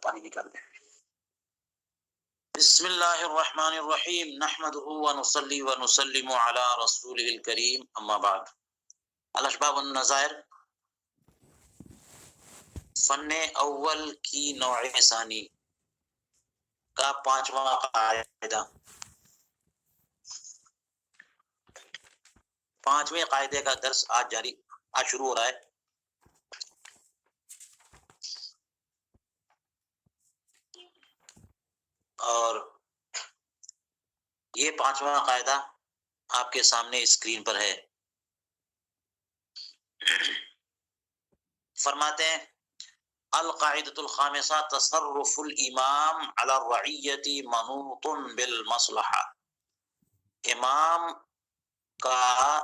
پانی نکال دیں. بسم اللہ الرحمن الرحیم نحمده ونصلی ونسلم علی رسوله الکریم اما بعد. الاشباب والنظائر فن اول کی نوع ثانی کا 5واں قاعدہ. 5ویں قاعدے کا درس آج شروع ہو رہا ہے. اور یہ 5واں قاعدہ آپ کے سامنے اسکرین پر ہے. فرماتے ہیں القاعدۃ الخامسہ تصرف الامام علی الرعیۃ منوط بالمصلحہ. امام کا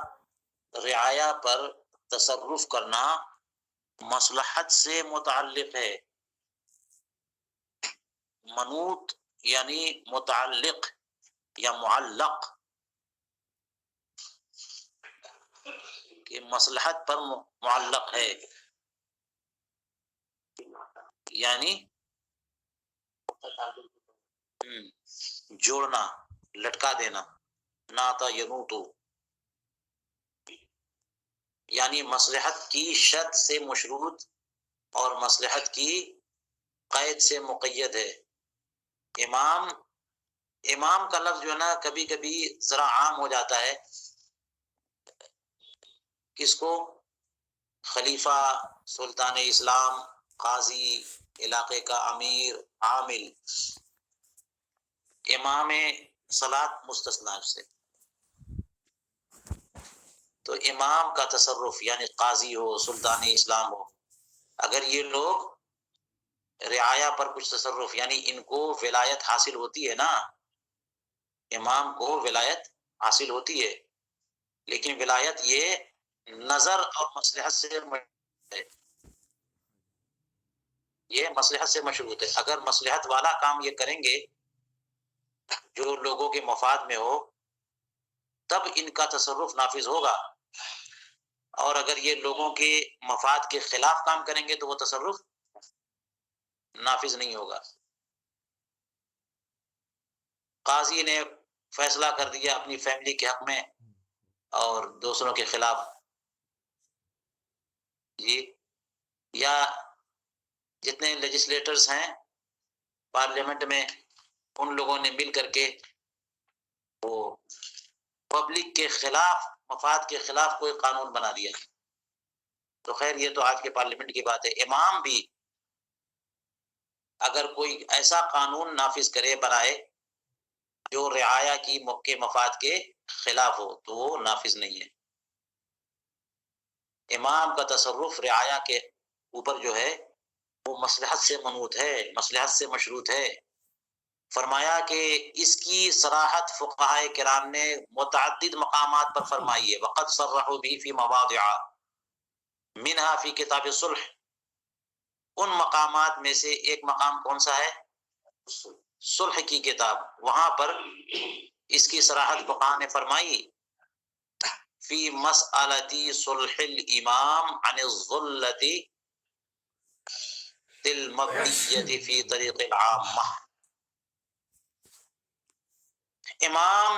رعایا پر تصرف کرنا مصلحت سے متعلق ہے. منوط یعنی متعلق یا معلق، کہ مصلحت پر معلق ہے، یعنی جوڑنا، لٹکا دینا. ناتا ینوتو یعنی مصلحت کی شرط سے مشروط اور مصلحت کی قید سے مقید ہے. امام کا لفظ جو ہے نا کبھی کبھی ذرا عام ہو جاتا ہے. کس کو؟ خلیفہ، سلطان اسلام، قاضی، علاقے کا امیر، عامل. امام صلاۃ مستثنا سے. تو امام کا تصرف یعنی قاضی ہو، سلطان اسلام ہو، اگر یہ لوگ رعایا پر کچھ تصرف، یعنی ان کو ولایت حاصل ہوتی ہے نا، امام کو ولایت حاصل ہوتی ہے، لیکن ولایت یہ نظر اور مصلحت سے ہے. یہ مصلحت سے مشروط ہے. اگر مصلحت والا کام یہ کریں گے جو لوگوں کے مفاد میں ہو تب ان کا تصرف نافذ ہوگا، اور اگر یہ لوگوں کے مفاد کے خلاف کام کریں گے تو وہ تصرف نافذ نہیں ہوگا. قاضی نے فیصلہ کر دیا اپنی فیملی کے حق میں اور دوسروں کے خلاف، جی، یا جتنے لیجسلیٹرز ہیں پارلیمنٹ میں ان لوگوں نے مل کر کے وہ پبلک کے خلاف، مفاد کے خلاف کوئی قانون بنا دیا. تو خیر یہ تو آج کے پارلیمنٹ کی بات ہے. امام بھی اگر کوئی ایسا قانون نافذ کرے، بنائے جو رعایا کے مفاد کے خلاف ہو تو وہ نافذ نہیں ہے. امام کا تصرف رعایا کے اوپر جو ہے وہ مصلحت سے منوط ہے، مصلحت سے مشروط ہے. فرمایا کہ اس کی صراحت فقہائے کرام نے متعدد مقامات پر فرمائی ہے. وقد صرحوا به فی مواضع منها فی کتاب الصلح. ان مقامات میں سے ایک مقام کون سا ہے؟ صلح کی کتاب. وہاں پر اس کی صراحت فقہاء نے فرمائی فی مسئلتی صلح الامام عن الظلۃ المبنیۃ فی طریق العامہ. امام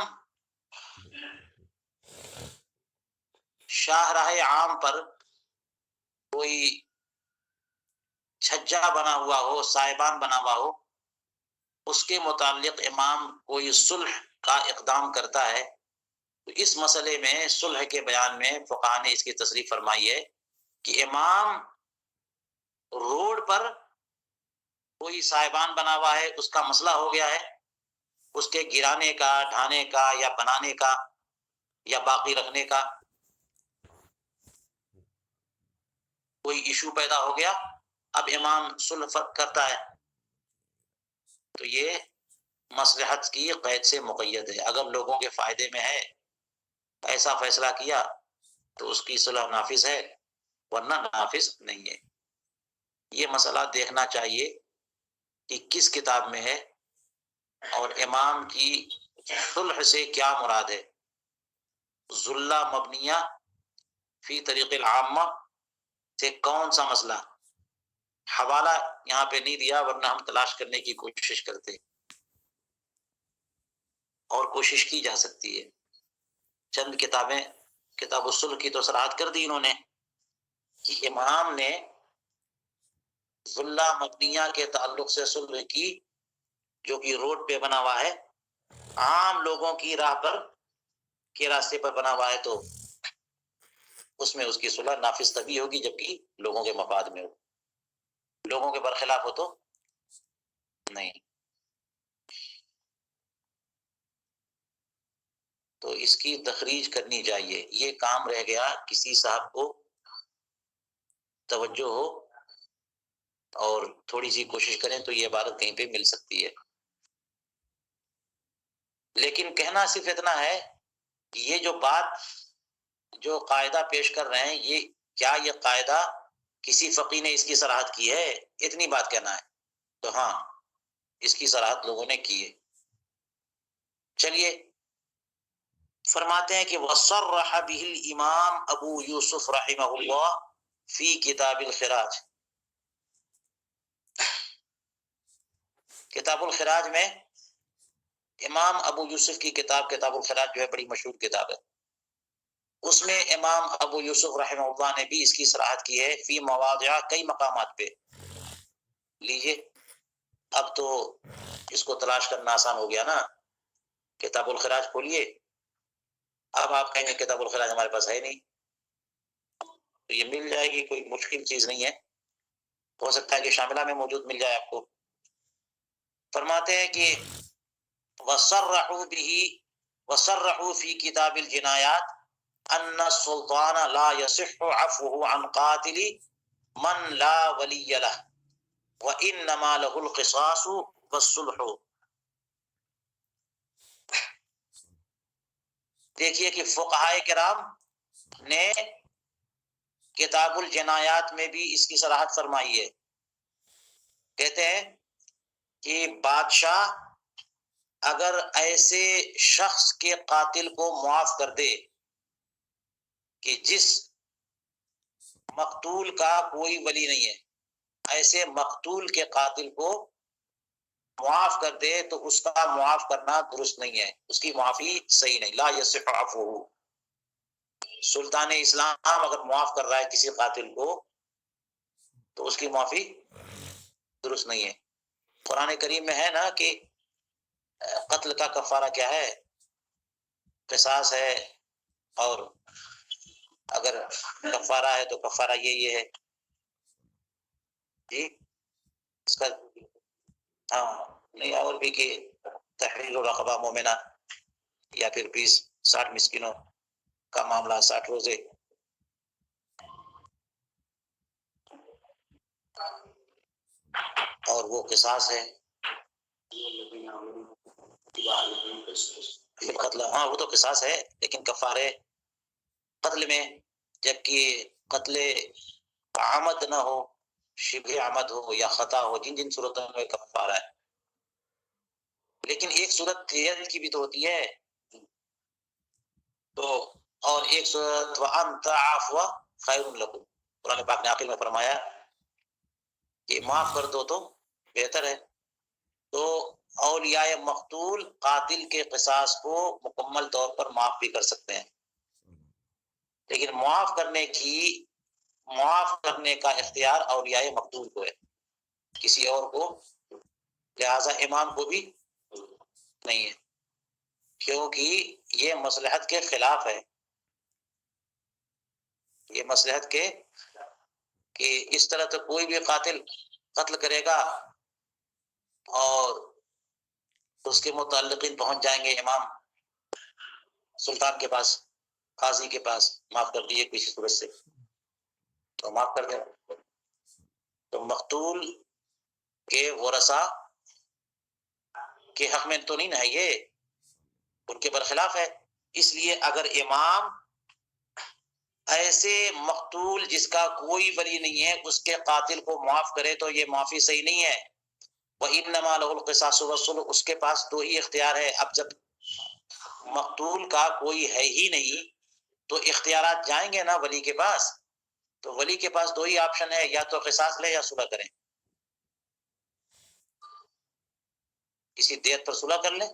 شاہراہ عام پر کوئی چھجا بنا ہوا ہو، سائبان بنا ہوا ہو، اس کے متعلق امام کوئی صلح کا اقدام کرتا ہے تو اس مسئلے میں صلح کے بیان میں فقہاء نے اس کی تصریح فرمائی ہے کہ امام روڈ پر کوئی سائبان بنا ہوا ہے، اس کا مسئلہ ہو گیا ہے، اس کے گرانے کا، ڈھانے کا یا بنانے کا یا باقی رکھنے کا کوئی ایشو پیدا ہو گیا، اب امام صلح کرتا ہے تو یہ مصلحت کی قید سے مقید ہے. اگر لوگوں کے فائدے میں ہے ایسا فیصلہ کیا تو اس کی صلح نافذ ہے، ورنہ نافذ نہیں ہے. یہ مسئلہ دیکھنا چاہیے کہ کس کتاب میں ہے اور امام کی صلح سے کیا مراد ہے. ذلہ مبنیہ فی طریق العامہ سے کون سا مسئلہ؟ حوالہ یہاں پہ نہیں دیا، ورنہ ہم تلاش کرنے کی کوشش کرتے، اور کوشش کی جا سکتی ہے۔ چند کتابیں، کتاب الصلح کی تو صراحت کر دی انہوں نے کہ امام نے ظلہ مبنیہ کے تعلق سے صلح کی، جو کہ روڈ پہ بنا ہوا ہے، عام لوگوں کی راہ پر کے راستے پر بنا ہوا ہے، تو اس میں اس کی صلح نافذ تبھی ہوگی جبکہ لوگوں کے مفاد میں ہو، لوگوں کے برخلاف ہو تو نہیں۔ تو اس کی تخریج کرنی چاہیے، یہ کام رہ گیا، کسی صاحب کو توجہ ہو اور تھوڑی سی کوشش کریں تو یہ عبارت کہیں پہ مل سکتی ہے۔ لیکن کہنا صرف اتنا ہے کہ یہ جو بات، جو قاعدہ پیش کر رہے ہیں، یہ کیا یہ قاعدہ کسی فقی نے اس کی صراحت کی ہے؟ اتنی بات کہنا ہے تو ہاں، اس کی صراحت لوگوں نے کی ہے۔ چلیے، فرماتے ہیں کہ وَصَرَّحَ بِهِ الْإِمَامُ ابو یوسف رحمہ اللہ فی کتاب الخراج۔ کتاب الخراج میں امام ابو یوسف کی کتاب، کتاب الخراج جو ہے بڑی مشہور کتاب ہے، اس میں امام ابو یوسف رحمہ اللہ نے بھی اس کی صراحت کی ہے فی مواضع، کئی مقامات پہ۔ لیجئے، اب تو اس کو تلاش کرنا آسان ہو گیا نا، کتاب الخراج کھولیے، اب آپ کہیں گے کتاب الخراج ہمارے پاس ہے نہیں، تو یہ مل جائے گی، کوئی مشکل چیز نہیں ہے، ہو سکتا ہے کہ شاملہ میں موجود مل جائے آپ کو۔ فرماتے ہیں کہ وَصَرَّحُوا بِهِ وَصَرَّحُوا فِي كِتَابِ الْجِنَایَاتِ أَنَّ السُّلْطَانَ لَا يَصِحُّ عَفْوُهُ عَنْ قَاتِلِ مَنْ لَا وَلِيَّ لَهُ وَإِنَّمَا لَهُ الْقِصَاصُ وَالصُّلْحُ۔ دیکھیے کہ فقہائے کرام نے کتاب الجنایات میں بھی اس کی صراحت فرمائی ہے۔ کہتے ہیں کہ بادشاہ اگر ایسے شخص کے قاتل کو معاف کر دے کہ جس مقتول کا کوئی ولی نہیں ہے، ایسے مقتول کے قاتل کو معاف کر دے تو اس کا معاف کرنا درست نہیں ہے، اس کی معافی صحیح نہیں، لا یصح عفوہ۔ سلطان اسلام اگر معاف کر رہا ہے کسی قاتل کو تو اس کی معافی درست نہیں ہے۔ قرآن کریم میں ہے نا کہ قتل کا کفارہ کیا ہے؟ قصاص ہے، اور اگر کفارہ ہے تو کفارہ یہ ہے جی، اس کا ہاں نہیں، اور بھی کہ تحریر رقبہ مومنہ، یا پھر 60 مسکینوں کا معاملہ، 60 روزے۔ اور وہ قصاص ہے قتل، ہاں وہ تو قصاص ہے، لیکن کفارے قتل میں، جبکہ قتل عمد نہ ہو، شبہ عمد ہو یا خطا ہو، جن جن صورتوں میں کفارہ ہے۔ لیکن ایک صورت غیر کی بھی تو ہوتی ہے، تو اور ایک صورت وَأَن تَعْفُوَ خَيْرٌ لَكُمْ، قرآن پاک نے آخر میں فرمایا کہ معاف کر دو تو بہتر ہے۔ تو اولیاء مقتول قاتل کے قصاص کو مکمل طور پر معاف بھی کر سکتے ہیں، لیکن معاف کرنے کا اختیار اولیاء مقتول کو ہے، کسی اور کو، لہذا امام کو بھی نہیں ہے، کیونکہ یہ مصلحت کے خلاف ہے، یہ مصلحت کے کہ اس طرح تو کوئی بھی قاتل قتل کرے گا اور اس کے متعلقین پہنچ جائیں گے امام سلطان کے پاس، قاضی کے پاس، معاف کر دیے کسی صورت سے، تو معاف کر دیں، تو مقتول کے ورثاء کے حق میں تو نہیں نہ ہے، یہ ان کے برخلاف ہے۔ اس لیے اگر امام ایسے مقتول جس کا کوئی ولی نہیں ہے اس کے قاتل کو معاف کرے تو یہ معافی صحیح نہیں ہے۔ وَإِنَّمَا لَهُ الْقِصَاصُ وَالصُّلْحُ، اس کے پاس دو ہی اختیار ہے۔ اب جب مقتول کا کوئی ہے ہی نہیں تو اختیارات جائیں گے نا ولی کے پاس، تو ولی کے پاس دو ہی آپشن ہے، یا تو قصاص لے یا صلح کریں۔ کسی دیت پر صلح کر لیں،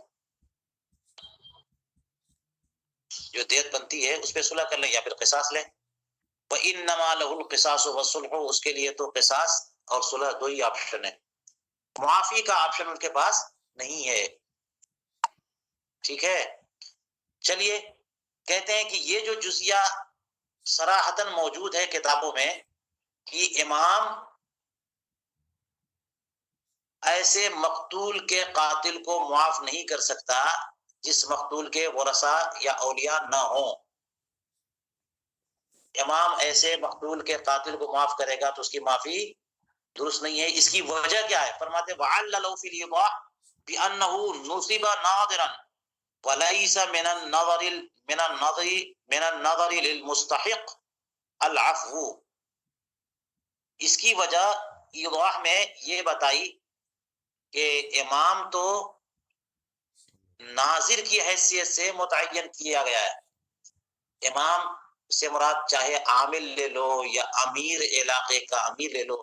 جو دیت بنتی ہے اس پہ صلح کر لیں یا پھر قصاص لیں. وَإِنَّمَا لَهُ الْقِصَاصُ وَالصُّلْحُ، اس کے لیے تو قصاص اور صلح دو ہی آپشن ہے، معافی کا آپشن ان کے پاس نہیں ہے. ٹھیک ہے. چلیے کہتے ہیں کہ یہ جو جزیہ صراحتاً موجود ہے کتابوں میں کہ امام ایسے مقتول کے قاتل کو معاف نہیں کر سکتا جس مقتول کے ورثاء یا اولیاء نہ ہوں. امام ایسے مقتول کے قاتل کو معاف کرے گا تو اس کی معافی درست نہیں ہے. اس کی وجہ کیا ہے؟ فرماتے وَعَلَّلَهُ فِي الْإِيضَاحِ بِأَنَّهُ نُصِبَ نَاظِرًا وَلَيْسَ من النظر للمستحق العفو. اس کی وجہ ایضاح میں یہ بتائی کہ امام تو ناظر کی حیثیت سے متعین کیا گیا ہے. امام سے مراد چاہے عامل لے لو یا امیر علاقے کا امیر لے لو،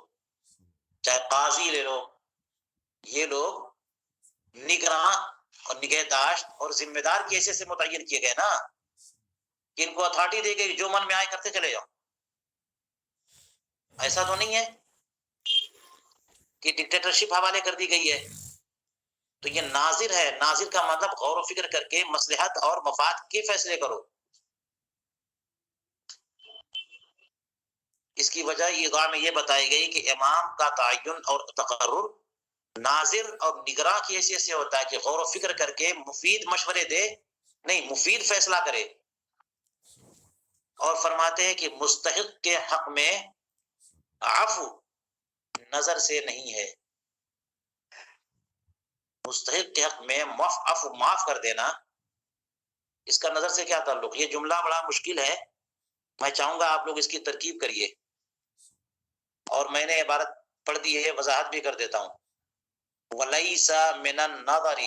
چاہے قاضی لے لو، یہ لوگ نگراں اور نگہداشت اور ذمہ دار کی حیثیت سے متعین کیے گئے نا، کہ ان کو اتھارٹی دے گئی جو من میں آئے کرتے چلے جاؤ. ایسا تو نہیں ہے کہ ڈکٹیٹرشپ حوالے کر دی گئی ہے. تو یہ ناظر ہے. ناظر کا مطلب غور و فکر کر کے مصلحت اور مفاد کے فیصلے کرو. اس کی وجہ ایضاح میں یہ بتائی گئی کہ امام کا تعین اور تقرر ناظر اور نگراں کی حیثیت سے ہوتا ہے کہ غور و فکر کر کے مفید مشورے دے، نہیں مفید فیصلہ کرے. اور فرماتے ہیں کہ مستحق کے حق میں عفو نظر سے نہیں ہے. مستحق کے حق میں عفو معاف کر دینا، اس کا نظر سے کیا تعلق؟ یہ جملہ بڑا مشکل ہے، میں چاہوں گا آپ لوگ اس کی ترکیب کریے. اور میں نے عبارت پڑھ دی ہے، وضاحت بھی کر دیتا ہوں. وَلَيْسَ مِنَ النَّظَرِ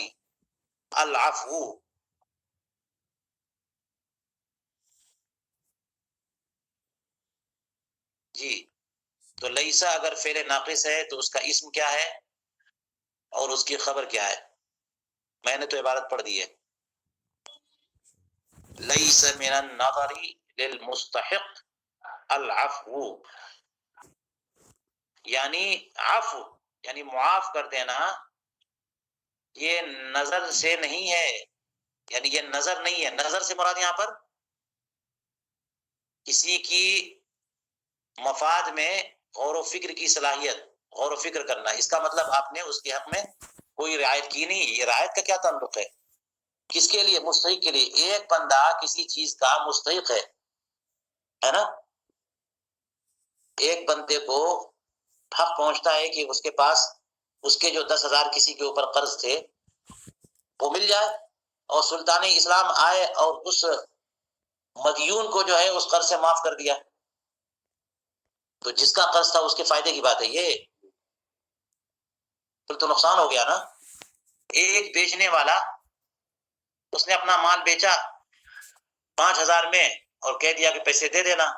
الْعَفْوُ. جی تو لیسا اگر فعل ناقص ہے تو اس کا اسم کیا ہے اور اس کی خبر کیا ہے؟ میں نے تو عبارت پڑھ دی ہے. لیس من النظر للمستحق العفو، یعنی عفو یعنی معاف کر دینا یہ نظر سے نہیں ہے، یعنی یہ نظر نہیں ہے. نظر سے مراد یہاں پر کسی کی مفاد میں غور و فکر کی صلاحیت، غور و فکر کرنا. اس کا مطلب آپ نے اس کے حق میں کوئی رعایت کی نہیں. یہ رعایت کا کیا تعلق ہے؟ کس کے لیے؟ مستحق کے لیے. ایک بندہ کسی چیز کا مستحق ہے نا. ایک بندے کو حق پہنچتا ہے کہ اس کے پاس اس کے جو 10,000 کسی کے اوپر قرض تھے وہ مل جائے، اور سلطان اسلام آئے اور اس مدیون کو جو ہے اس قرض سے معاف کر دیا. تو جس کا قرض تھا اس کے فائدے کی بات ہے یہ، پھر تو نقصان ہو گیا نا. ایک بیچنے والا اس نے اپنا مال بیچا 5,000 میں اور کہہ دیا کہ پیسے دے دینا.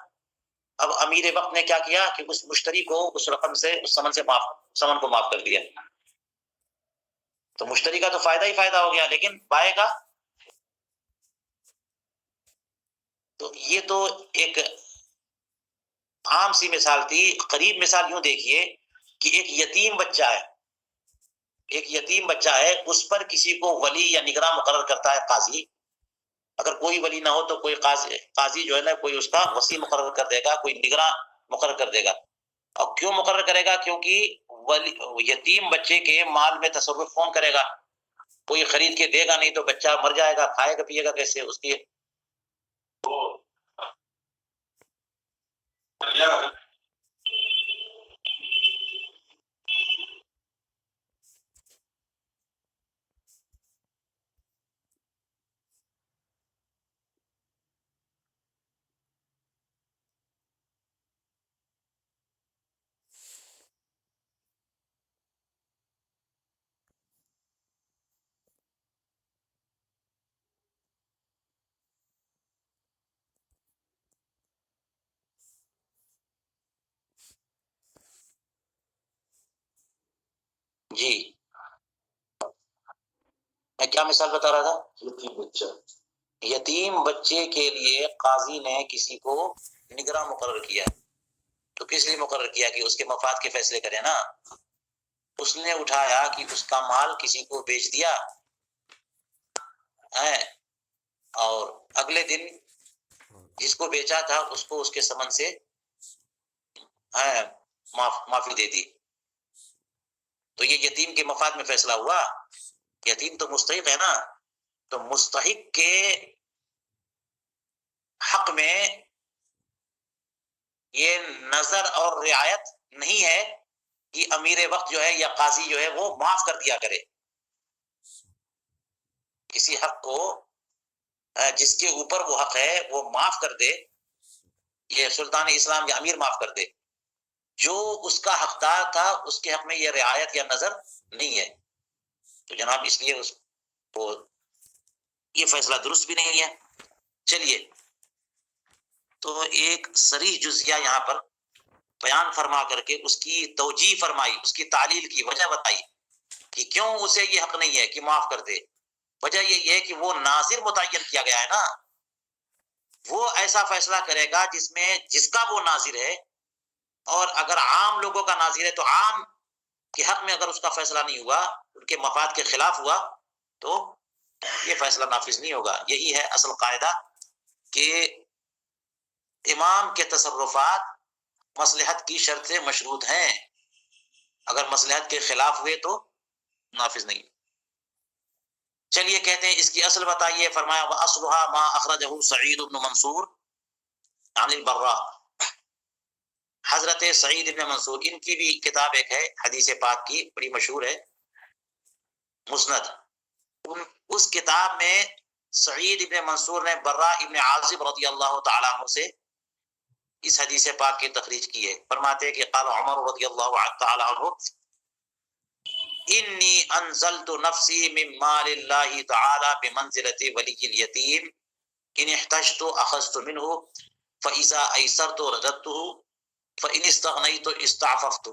اب امیر وقت نے کیا کیا کہ اس مشتری کو اس رقم سے، اس سمن کو معاف کر دیا. تو مشتری کا تو فائدہ ہی فائدہ ہو گیا، لیکن پائے گا. تو یہ تو ایک عام سی مثال تھی. قریب مثال یوں دیکھیے کہ ایک یتیم بچہ ہے، ایک یتیم بچہ ہے، اس پر کسی کو ولی یا نگراں مقرر کرتا ہے قاضی. اگر کوئی ولی نہ ہو تو کوئی قاضی جو ہے نا کوئی اس کا وصی مقرر کر دے گا، کوئی نگراں مقرر کر دے گا. اور کیوں مقرر کرے گا؟ کیونکہ یتیم بچے کے مال میں تصرف کون کرے گا؟ کوئی خرید کے دے گا نہیں تو بچہ مر جائے گا، کھائے گا پیے گا کیسے؟ اس کی جی کیا مثال بتا رہا تھا؟ یتیم بچہ، یتیم بچے کے لیے قاضی نے کسی کو نگراں مقرر کیا، تو کس لیے مقرر کیا؟ کہ اس کے مفاد کے فیصلے کرے نا۔ اس نے اٹھایا کہ اس کا مال کسی کو بیچ دیا ہے، اور اگلے دن جس کو بیچا تھا اس کو اس کے ثمن سے معافی دے دی، تو یہ یتیم کے مفاد میں فیصلہ ہوا۔ یتیم تو مستحق ہے نا، تو مستحق کے حق میں یہ نظر اور رعایت نہیں ہے کہ امیر وقت جو ہے یا قاضی جو ہے وہ معاف کر دیا کرے کسی حق کو، جس کے اوپر وہ حق ہے وہ معاف کر دے، یہ سلطان اسلام یا امیر معاف کر دے۔ جو اس کا حقدار تھا اس کے حق میں یہ رعایت یا نظر نہیں ہے، تو جناب اس لیے اس کو یہ فیصلہ درست بھی نہیں ہے۔ چلیے، تو ایک صریح جزیہ یہاں پر بیان فرما کر کے اس کی توجیہ فرمائی، اس کی تعلیل کی وجہ بتائی کہ کیوں اسے یہ حق نہیں ہے کہ معاف کر دے۔ وجہ یہ ہے کہ وہ ناظر متعین کیا گیا ہے نا، وہ ایسا فیصلہ کرے گا جس کا وہ ناظر ہے، اور اگر عام لوگوں کا ناظر ہے تو عام کے حق میں اگر اس کا فیصلہ نہیں ہوا، ان کے مفاد کے خلاف ہوا، تو یہ فیصلہ نافذ نہیں ہوگا۔ یہی ہے اصل قاعدہ کہ امام کے تصرفات مصلحت کی شرط سے مشروط ہیں، اگر مصلحت کے خلاف ہوئے تو نافذ نہیں۔ چلیے کہتے ہیں اس کی اصل بتائیے، فرمایا وَأَصْلُهَا مَا أَخْرَجَهُ سعید بن منصور عن البراء۔ حضرت سعید بن منصور، ان کی بھی کتاب ایک ہے حدیث پاک کی، بڑی مشہور ہے، مسند۔ اس کتاب میں سعید بن منصور نے براء ابن عازب رضی اللہ تعالیٰ عنہ سے اس حدیث پاک کی تخریج کی ہے۔ فرماتے ہیں کہ قال عمر رضی اللہ تعالیٰ عنہ انی انزلت نفسی من مال اللہ تعالی بمنزلۃ ولی الیتیم ان احتجت اخذت منه فاذا ایسرت رددته فان استغنیت استعففت۔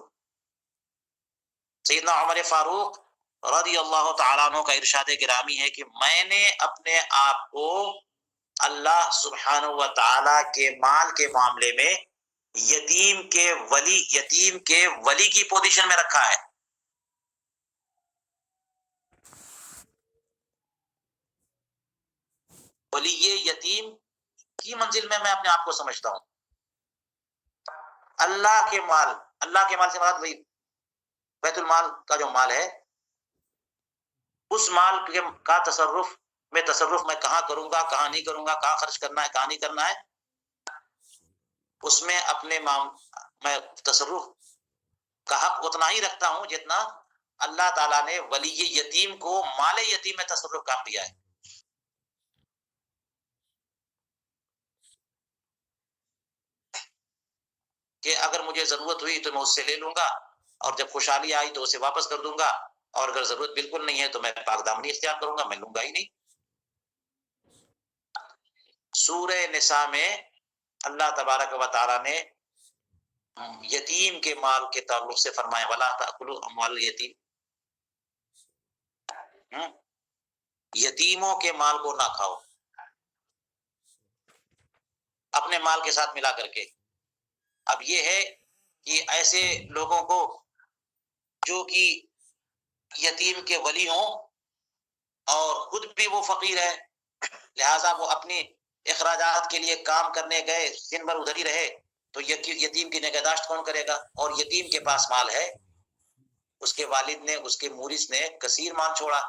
سیدنا عمر فاروق رضی اللہ تعالیٰ عنہ کا ارشاد گرامی ہے کہ میں نے اپنے آپ کو اللہ سبحانہ و تعالی کے مال کے معاملے میں یتیم کے ولی کی پوزیشن میں رکھا ہے۔ ولی یتیم کی منزل میں اپنے آپ کو سمجھتا ہوں۔ اللہ کے مال سے مراد وہی بیت المال کا جو مال ہے، اس مال کا تصرف میں کہاں کروں گا، کہاں نہیں کروں گا، کہاں خرچ کرنا ہے، کہاں نہیں کرنا ہے، اس میں میں تصرف کا حق اتنا ہی رکھتا ہوں جتنا اللہ تعالیٰ نے ولی یتیم کو مال یتیم میں تصرف کا دیا ہے۔ کہ اگر مجھے ضرورت ہوئی تو میں اس سے لے لوں گا، اور جب خوشحالی آئی تو اسے واپس کر دوں گا، اور اگر ضرورت بالکل نہیں ہے تو میں پاک دامنی اختیار کروں گا، میں لوں گا ہی نہیں۔ سورہ نساء میں اللہ تبارک و تعالیٰ نے یتیم کے مال کے تعلق سے فرمایا وَلَا تَأْكُلُوا أَمْوَالَ الْيَتِيمِ، یتیموں کے مال کو نہ کھاؤ اپنے مال کے ساتھ ملا کر کے۔ اب یہ ہے کہ ایسے لوگوں کو جو کہ یتیم کے ولی ہوں اور خود بھی وہ فقیر ہے، لہٰذا وہ اپنی اخراجات کے لیے کام کرنے گئے، دن بھر ادھر ہی رہے، تو یتیم کی نگہداشت کون کرے گا؟ اور یتیم کے پاس مال ہے، اس کے والد نے، اس کے مورث نے کثیر مال چھوڑا،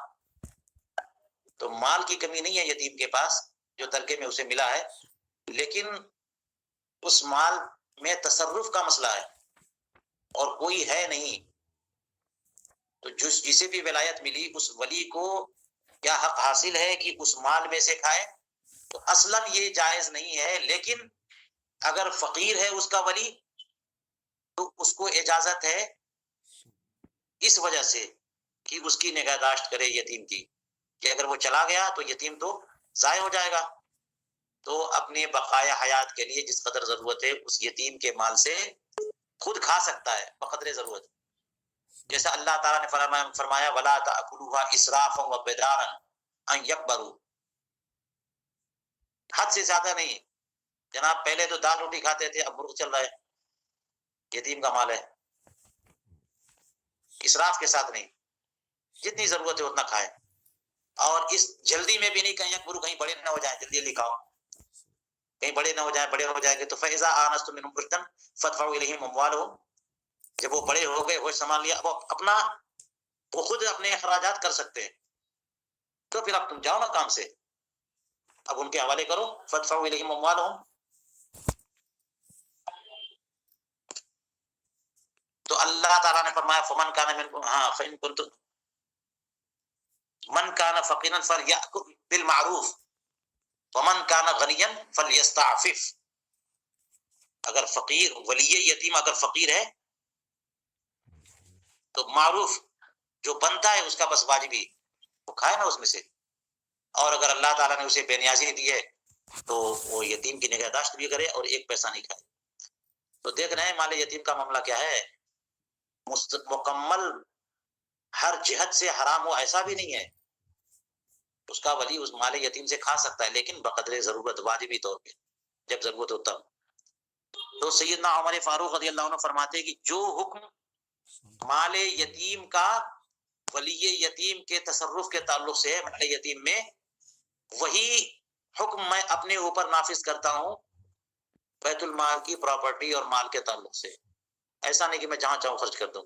تو مال کی کمی نہیں ہے یتیم کے پاس جو ترکے میں اسے ملا ہے، لیکن اس مال میں تصرف کا مسئلہ ہے اور کوئی ہے نہیں، تو جسے بھی ولایت ملی اس ولی کو کیا حق حاصل ہے کہ اس مال میں سے کھائے؟ تو اصلاً یہ جائز نہیں ہے، لیکن اگر فقیر ہے اس کا ولی تو اس کو اجازت ہے اس وجہ سے کہ اس کی نگہداشت کرے یتیم کی، کہ اگر وہ چلا گیا تو یتیم تو ضائع ہو جائے گا، تو اپنے بقایا حیات کے لیے جس قدر ضرورت ہے اس یتیم کے مال سے خود کھا سکتا ہے بقدر ضرورت، جیسا اللہ تعالیٰ نے فرمایا وَلَا تَأْكُلُوهَا إِسْرَافًا وَبِدَارًا، ان یکبروا، حد سے زیادہ نہیں. جناب پہلے تو دال روٹی کھاتے تھے، اب مرغ چل رہا ہے، یتیم کا مال ہے. اسراف کے ساتھ نہیں، جتنی ضرورت ہے اتنا کھائے، اور اس جلدی میں بھی نہیں کہیں یکبروا، کہیں بڑے نہ ہو جائیں، جلدی جلدی کھاؤ، کہیں بڑے نہ ہو جائیں. بڑے ہو جائیں گے تو فَإِذَا آنَسْتُم مِّنْهُمْ رُشْدًا فَادْفَعُوا إِلَيْهِمْ أَمْوَالَهُمْ، جب وہ بڑے ہو گئے، ہوش سنبھال لیا، اب اپنا وہ خود اپنے اخراجات کر سکتے ہیں، تو پھر اب تم جاؤ نا کام سے، اب ان کے حوالے کرو. فَادْفَعُوا إِلَيْهِمْ أَمْوَالَهُمْ. تو اللہ تعالیٰ نے فرمایا فمن کان منکم، ہاں فإن کنتم من کان فقیرا فلیأکل بالمعروف ومن کان غنیا فلیستعفف. اگر فقیر ولی یتیم اگر فقیر ہے تو معروف جو بنتا ہے اس کا بس واجبی وہ کھائے نا اس میں سے، اور اگر اللہ تعالیٰ نے اسے بے نیازی دی ہے تو وہ یتیم کی نگہداشت بھی کرے اور ایک پیسہ نہیں کھائے. تو دیکھ رہے ہیں مال یتیم کا معاملہ کیا ہے، مکمل ہر جہت سے حرام ہو ایسا بھی نہیں ہے. اس کا ولی اس مال یتیم سے کھا سکتا ہے، لیکن بقدر ضرورت، واجبی طور پہ جب ضرورت ہوتا. تو سیدنا عمر فاروق رضی اللہ عنہ فرماتے ہیں کہ جو حکم مال یتیم کا ولی یتیم کے تصرف کے تعلق سے ہے مال یتیم میں، وہی حکم میں اپنے اوپر نافذ کرتا ہوں بیت المال کی پراپرٹی اور مال کے تعلق سے. ایسا نہیں کہ میں جہاں چاہوں خرچ کر دوں.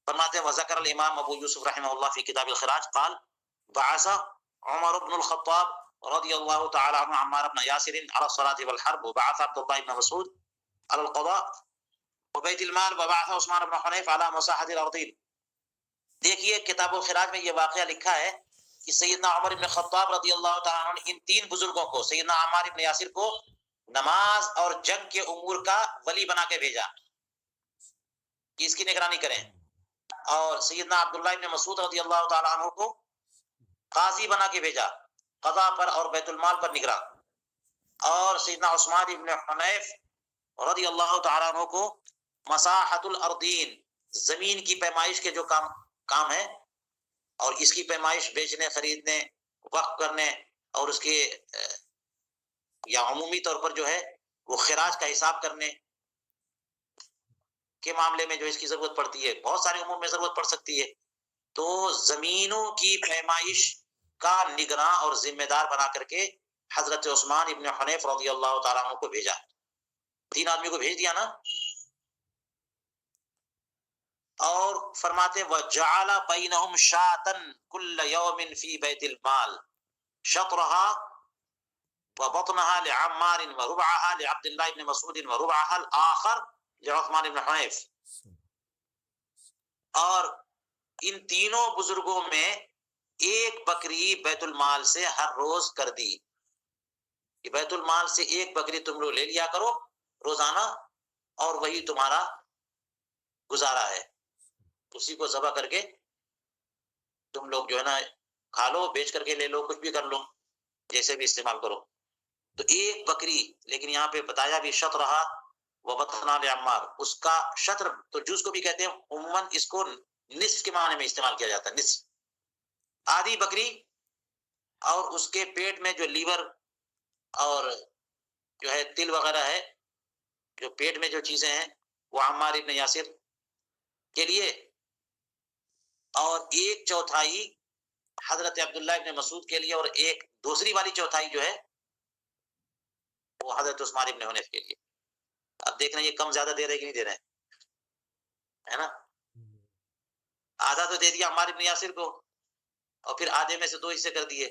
فرماتے ہیں وذکر الامام ابو یوسف رحمہ اللہ فی کتاب الخراج قال بعث عمر بن الخطاب رضی اللہ تعالی عنہ عمار بن یاسر على الصلاة والحرب، وبعث عبد الله بن مسعود على القضاء وبیت المال، وبعث عثمان بن حنیف على مساحة الارضین. دیکھیے کتاب الخراج میں یہ واقعہ لکھا ہے کہ سیدنا عمر بن خطاب رضی اللہ تعالی عنہ ان تین بزرگوں کو، سیدنا عمار بن یاسر کو نماز اور جنگ کے امور کا ولی بنا کے بھیجا کہ اس کی نگرانی کریں، اور سیدنا عبداللہ بن مسعود رضی اللہ تعالی عنہ کو قاضی بنا کے بھیجا، قضاء پر اور بیت المال پر نگراں، اور سیدنا عثمان بن حنیف رضی اللہ تعالی عنہ کو مساحت الارضین، زمین کی پیمائش کے جو کام ہے، اور اس کی پیمائش بیچنے، خریدنے، وقف کرنے، اور اس کے یا عمومی طور پر جو ہے وہ خراج کا حساب کرنے کے معاملے میں جو اس کی ضرورت پڑتی ہے، بہت سارے امور میں ضرورت پڑ سکتی ہے. تو زمینوں کی پیمائش کا نگراں اور ذمہ دار بنا کر کے حضرت عثمان ابن حنیف رضی اللہ تعالیٰ عنہ کو بھیجا. تین آدمی کو بھیج دیا نا. اور فرماتے وَجَعَلَ بَيْنَهُمْ شَاةً كُلَّ يَوْمٍ فِي بَيْتِ الْمَالِ شَطْرَهَا وَبَطْنَهَا لِعَمَّارٍ وَرُبْعَهَا لِعَبْدِ اللَّهِ بْنِ مَسْعُودٍ وَرُبْعَهَا الْآخَرِ لِعُثْمَانِ بْنِ حنیف. اور ان تینوں بزرگوں میں ایک بکری بیت المال سے ہر روز کر دی کہ بیت المال سے ایک بکری تم لوگ لے لیا کرو روزانہ، اور وہی تمہارا گزارا ہے، اسی کو ذبح کر کے تم لوگ جو ہے نا کھا لو، بیچ کر کے لے لو، کچھ بھی کر لو، جیسے بھی استعمال کرو. تو ایک بکری، لیکن یہاں پہ بتایا بھی شطرہا وبطنہا لعمار، اس کا شطر تو جوز کو بھی کہتے ہیں، عموماً اس کو نصف کے معنی میں استعمال کیا جاتا ہے، نصف، آدھی بکری، اور اس کے پیٹ میں جو لیور اور جو ہے تل وغیرہ ہے، جو پیٹ میں جو چیزیں ہیں وہ عمار ابن یاسر کے لیے، اور ایک چوتھائی حضرت عبداللہ ابن مسعود کے لیے، اور ایک دوسری والی چوتھائی جو ہے وہ حضرت عثمان ابن حنیف کے لیے. اب دیکھنا یہ کم زیادہ دے رہے کہ نہیں دے رہے ہے نا. آدھا تو دے دیا عمار ابن یاسر کو، اور پھر آدھے میں سے دو حصے کر دیے،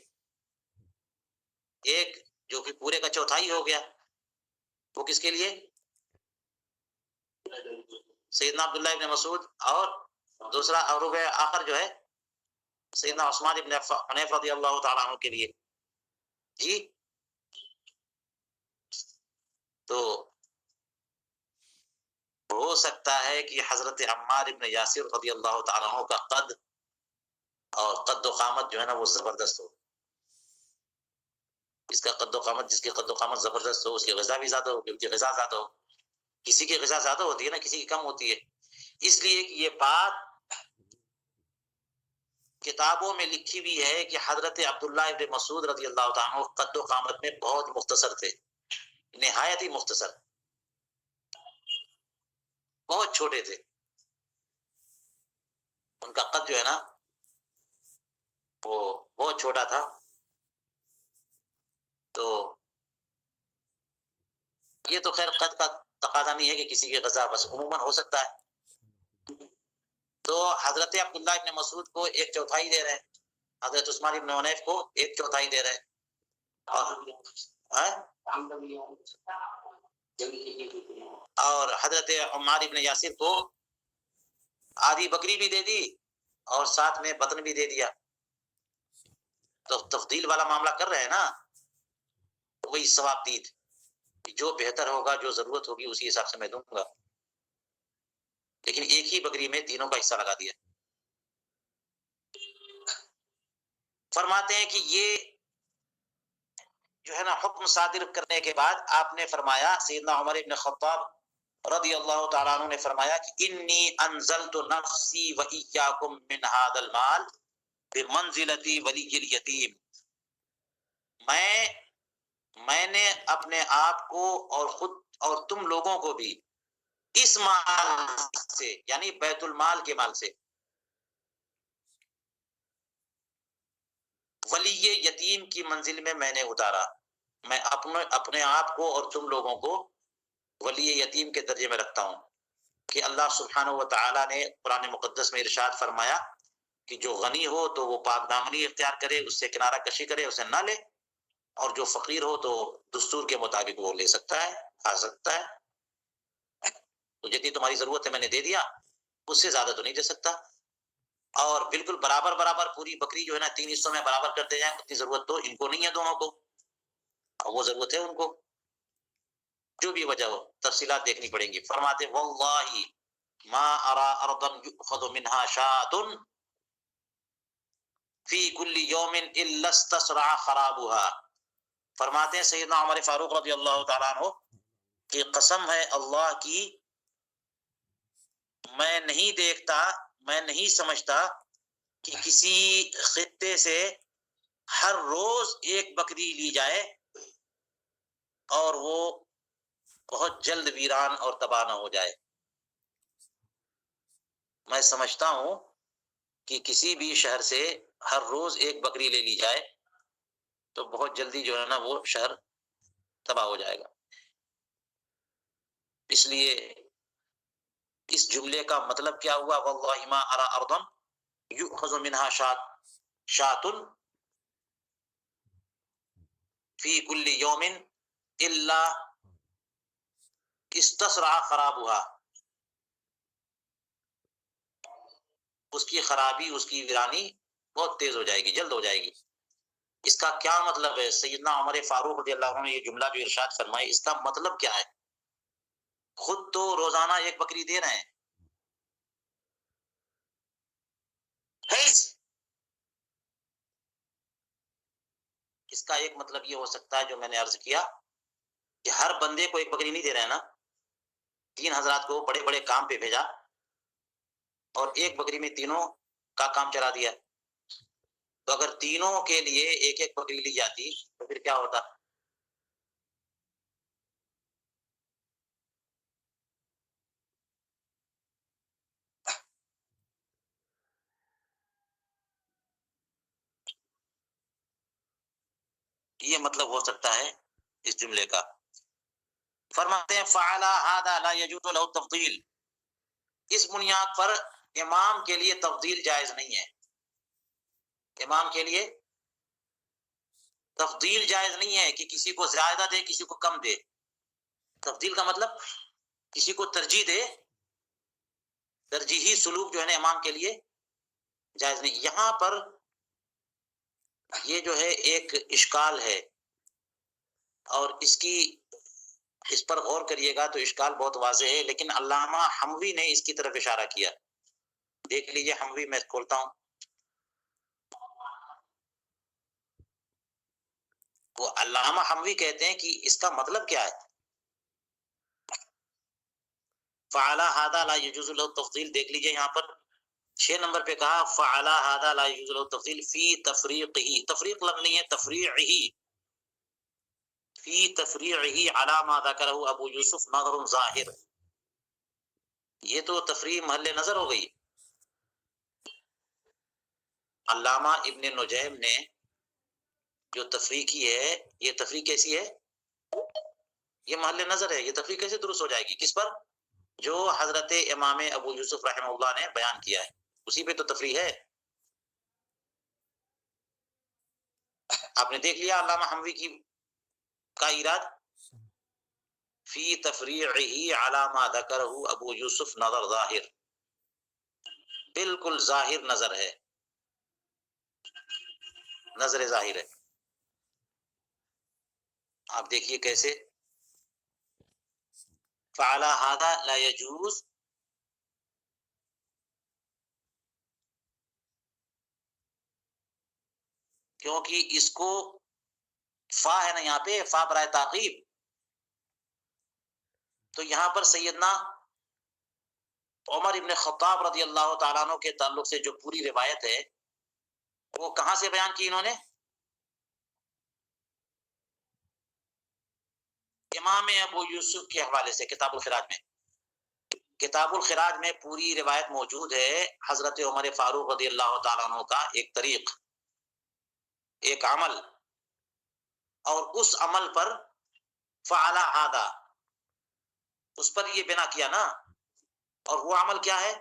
ایک جو کہ پورے کا چوتھائی ہو گیا وہ کس کے لیے، سیدنا عبداللہ ابن مسعود، اور دوسرا اور ربع آخر جو ہے سیدنا عثمان ابن حنیف رضی اللہ تعالیٰ عنہ کے لیے. جی تو ہو سکتا ہے کہ حضرت عمار ابن یاسر رضی اللہ تعالیٰ عنہ کا قد اور قد و قامت جو ہے نا وہ زبردست ہو. اس کا قد و قامت، جس کی قد و قامت زبردست ہو، اس کی غذا بھی زیادہ ہو، کیونکہ غذا زیادہ ہو. کسی کی غذا زیادہ ہوتی ہے نا، کسی کی کم ہوتی ہے. اس لیے کہ یہ بات کتابوں میں لکھی بھی ہے کہ حضرت عبداللہ ابن مسعود رضی اللہ تعالیٰ عنہ قد و قامت میں بہت مختصر تھے، نہایت ہی مختصر، بہت چھوٹے تھے، ان کا قد جو ہے نا وہ بہت چھوٹا تھا. تو یہ تو خیر قد کا تقاضا نہیں ہے کہ کسی کی غذا، بس عموماً ہو سکتا ہے. تو حضرت عبداللہ ابن مسعود کو 1/4 دے رہے ہیں، حضرت عثمان ابن حنیف کو 1/4 دے رہے ہیں، اور حضرت عمار ابن یاسر کو آدھی بکری بھی دے دی اور ساتھ میں بطن بھی دے دیا. تو تفضیل والا معاملہ کر رہے ہیں نا، وہی ثواب دید، جو بہتر ہوگا، جو ضرورت ہوگی اسی حساب سے میں دوں گا. لیکن ایک ہی بکری میں تینوں کا حصہ لگا دیا. فرماتے ہیں کہ یہ جو ہے نا حکم صادر کرنے کے بعد آپ نے فرمایا، سیدنا عمر ابن خطاب رضی اللہ تعالیٰ عنہ نے فرمایا کہ انی انزلت نفسی و ایاکم من ھذا المال بمنزلتی ولی الیتیم. میں نے اپنے آپ کو اور خود اور تم لوگوں کو بھی اس مال سے، یعنی بیت المال کے مال سے، ولی یتیم کی منزل میں نے اتارا. میں اپنے آپ کو اور تم لوگوں کو ولی یتیم کے درجے میں رکھتا ہوں کہ اللہ سبحانہ و تعالیٰ نے قرآن مقدس میں ارشاد فرمایا کہ جو غنی ہو تو وہ پاک دامنی اختیار کرے، اس سے کنارہ کشی کرے، اسے نہ لے، اور جو فقیر ہو تو دستور کے مطابق وہ لے سکتا ہے، کھا سکتا ہے. تو جتنی تمہاری ضرورت ہے میں نے دے دیا، اس سے زیادہ تو نہیں دے سکتا. اور بالکل برابر برابر پوری بکری جو ہے نا 3 حصوں میں برابر کرتے جائیں، اتنی ضرورت تو ان کو نہیں ہے، دونوں کو، اور وہ ضرورت ہے ان کو. جو بھی وجہ ہو، تفصیلات دیکھنی پڑیں گی. فرماتے واللہ ما ارا ارضا یؤخذ منها شاة فی کل یوم الا استسرع خرابها. فرماتے ہیں سیدنا عمر فاروق رضی اللہ تعالیٰ عنہ کہ قسم ہے اللہ کی، میں نہیں دیکھتا، میں نہیں سمجھتا کہ کسی خطے سے ہر روز ایک بکری لی جائے اور وہ بہت جلد ویران اور تباہ نہ ہو جائے. میں سمجھتا ہوں کہ کسی بھی شہر سے ہر روز ایک بکری لے لی جائے تو بہت جلدی جو ہے نا وہ شہر تباہ ہو جائے گا. اس لیے اس جملے کا مطلب کیا ہوا؟ واللہ ما ارى ارضا یؤخذ منها شاة فی کل یوم الا استصرع خرابها. اس کی خرابی، اس کی ویرانی بہت تیز ہو جائے گی، جلد ہو جائے گی. اس کا کیا مطلب ہے؟ سیدنا عمر فاروق رضی اللہ عنہ نے یہ جملہ جو ارشاد فرمائے، اس کا مطلب کیا ہے؟ خود تو روزانہ ایک بکری دے رہے ہیں، اس کا ایک مطلب یہ ہو سکتا ہے جو میں نے عرض کیا کہ ہر بندے کو ایک بکری نہیں دے رہے ہیں نا، 3 حضرات کو بڑے بڑے کام پہ بھیجا اور ایک بکری میں تینوں کا کام چلا دیا. تو اگر تینوں کے لیے ایک ایک بکری لی جاتی تو پھر کیا ہوتا؟ یہ مطلب ہو سکتا ہے اس جملے کا. فرماتے ہیں فعلی ھذا لا یجوز له التفضیل. اس بنیاد پر امام کے لیے تفضیل جائز نہیں ہے. امام کے لیے تفضیل جائز نہیں ہے کہ کسی کو زیادہ دے، کسی کو کم دے. تفضیل کا مطلب کسی کو ترجیح دے، ترجیحی سلوک جو ہے نا امام کے لیے جائز نہیں. یہاں پر یہ جو ہے ایک اشکال ہے، اور اس پر غور کریے گا تو اشکال بہت واضح ہے، لیکن علامہ حموی نے اس کی طرف اشارہ کیا. دیکھ لیجئے حموی، میں کھولتا ہوں. وہ علامہ حموی کہتے ہیں کہ اس کا مطلب کیا ہے؟ فعلی ھذا لا یجوز له التفضیل. دیکھ لیجئے یہاں پر 6 نمبر پہ کہا فعلا هذا لا يجوز له تفضیل فی تفریقه، تفریق لفظ نہیں ہے، تفریعه، فی تفریعه على ما ذکره ابو یوسف نظر ظاہر، یہ تو تفریع محل نظر ہو گئی۔ علامہ ابن نجیم نے جو تفریق کی ہے، یہ تفریق کیسی ہے؟ یہ محل نظر ہے، یہ تفریق کیسے درست ہو جائے گی؟ کس پر؟ جو حضرت امام ابو یوسف رحمہ اللہ نے بیان کیا ہے، اسی پہ تو تفریق ہے۔ آپ نے دیکھ لیا علامہ حموی کی کا ایراد، فی تفریعہ علی ما ذکرہ ابو یوسف نظر ظاہر، بالکل ظاہر نظر ہے، نظر ظاہر ہے۔ آپ دیکھیے کیسے، فعلی ھذا لا یجوز، کیونکہ اس کو فا ہے نا یہاں پہ، فا برائے تعقیب، تو یہاں پر سیدنا عمر ابن خطاب رضی اللہ تعالیٰ عنہ کے تعلق سے جو پوری روایت ہے وہ کہاں سے بیان کی انہوں نے؟ امام ابو یوسف کے حوالے سے کتاب الخراج میں، کتاب الخراج میں پوری روایت موجود ہے، حضرت عمر فاروق رضی اللہ تعالیٰ عنہ کا ایک طریق، ایک عمل، اور اس عمل پر فعل ھذا، اس پر یہ بنا کیا نا، اور وہ عمل کیا ہے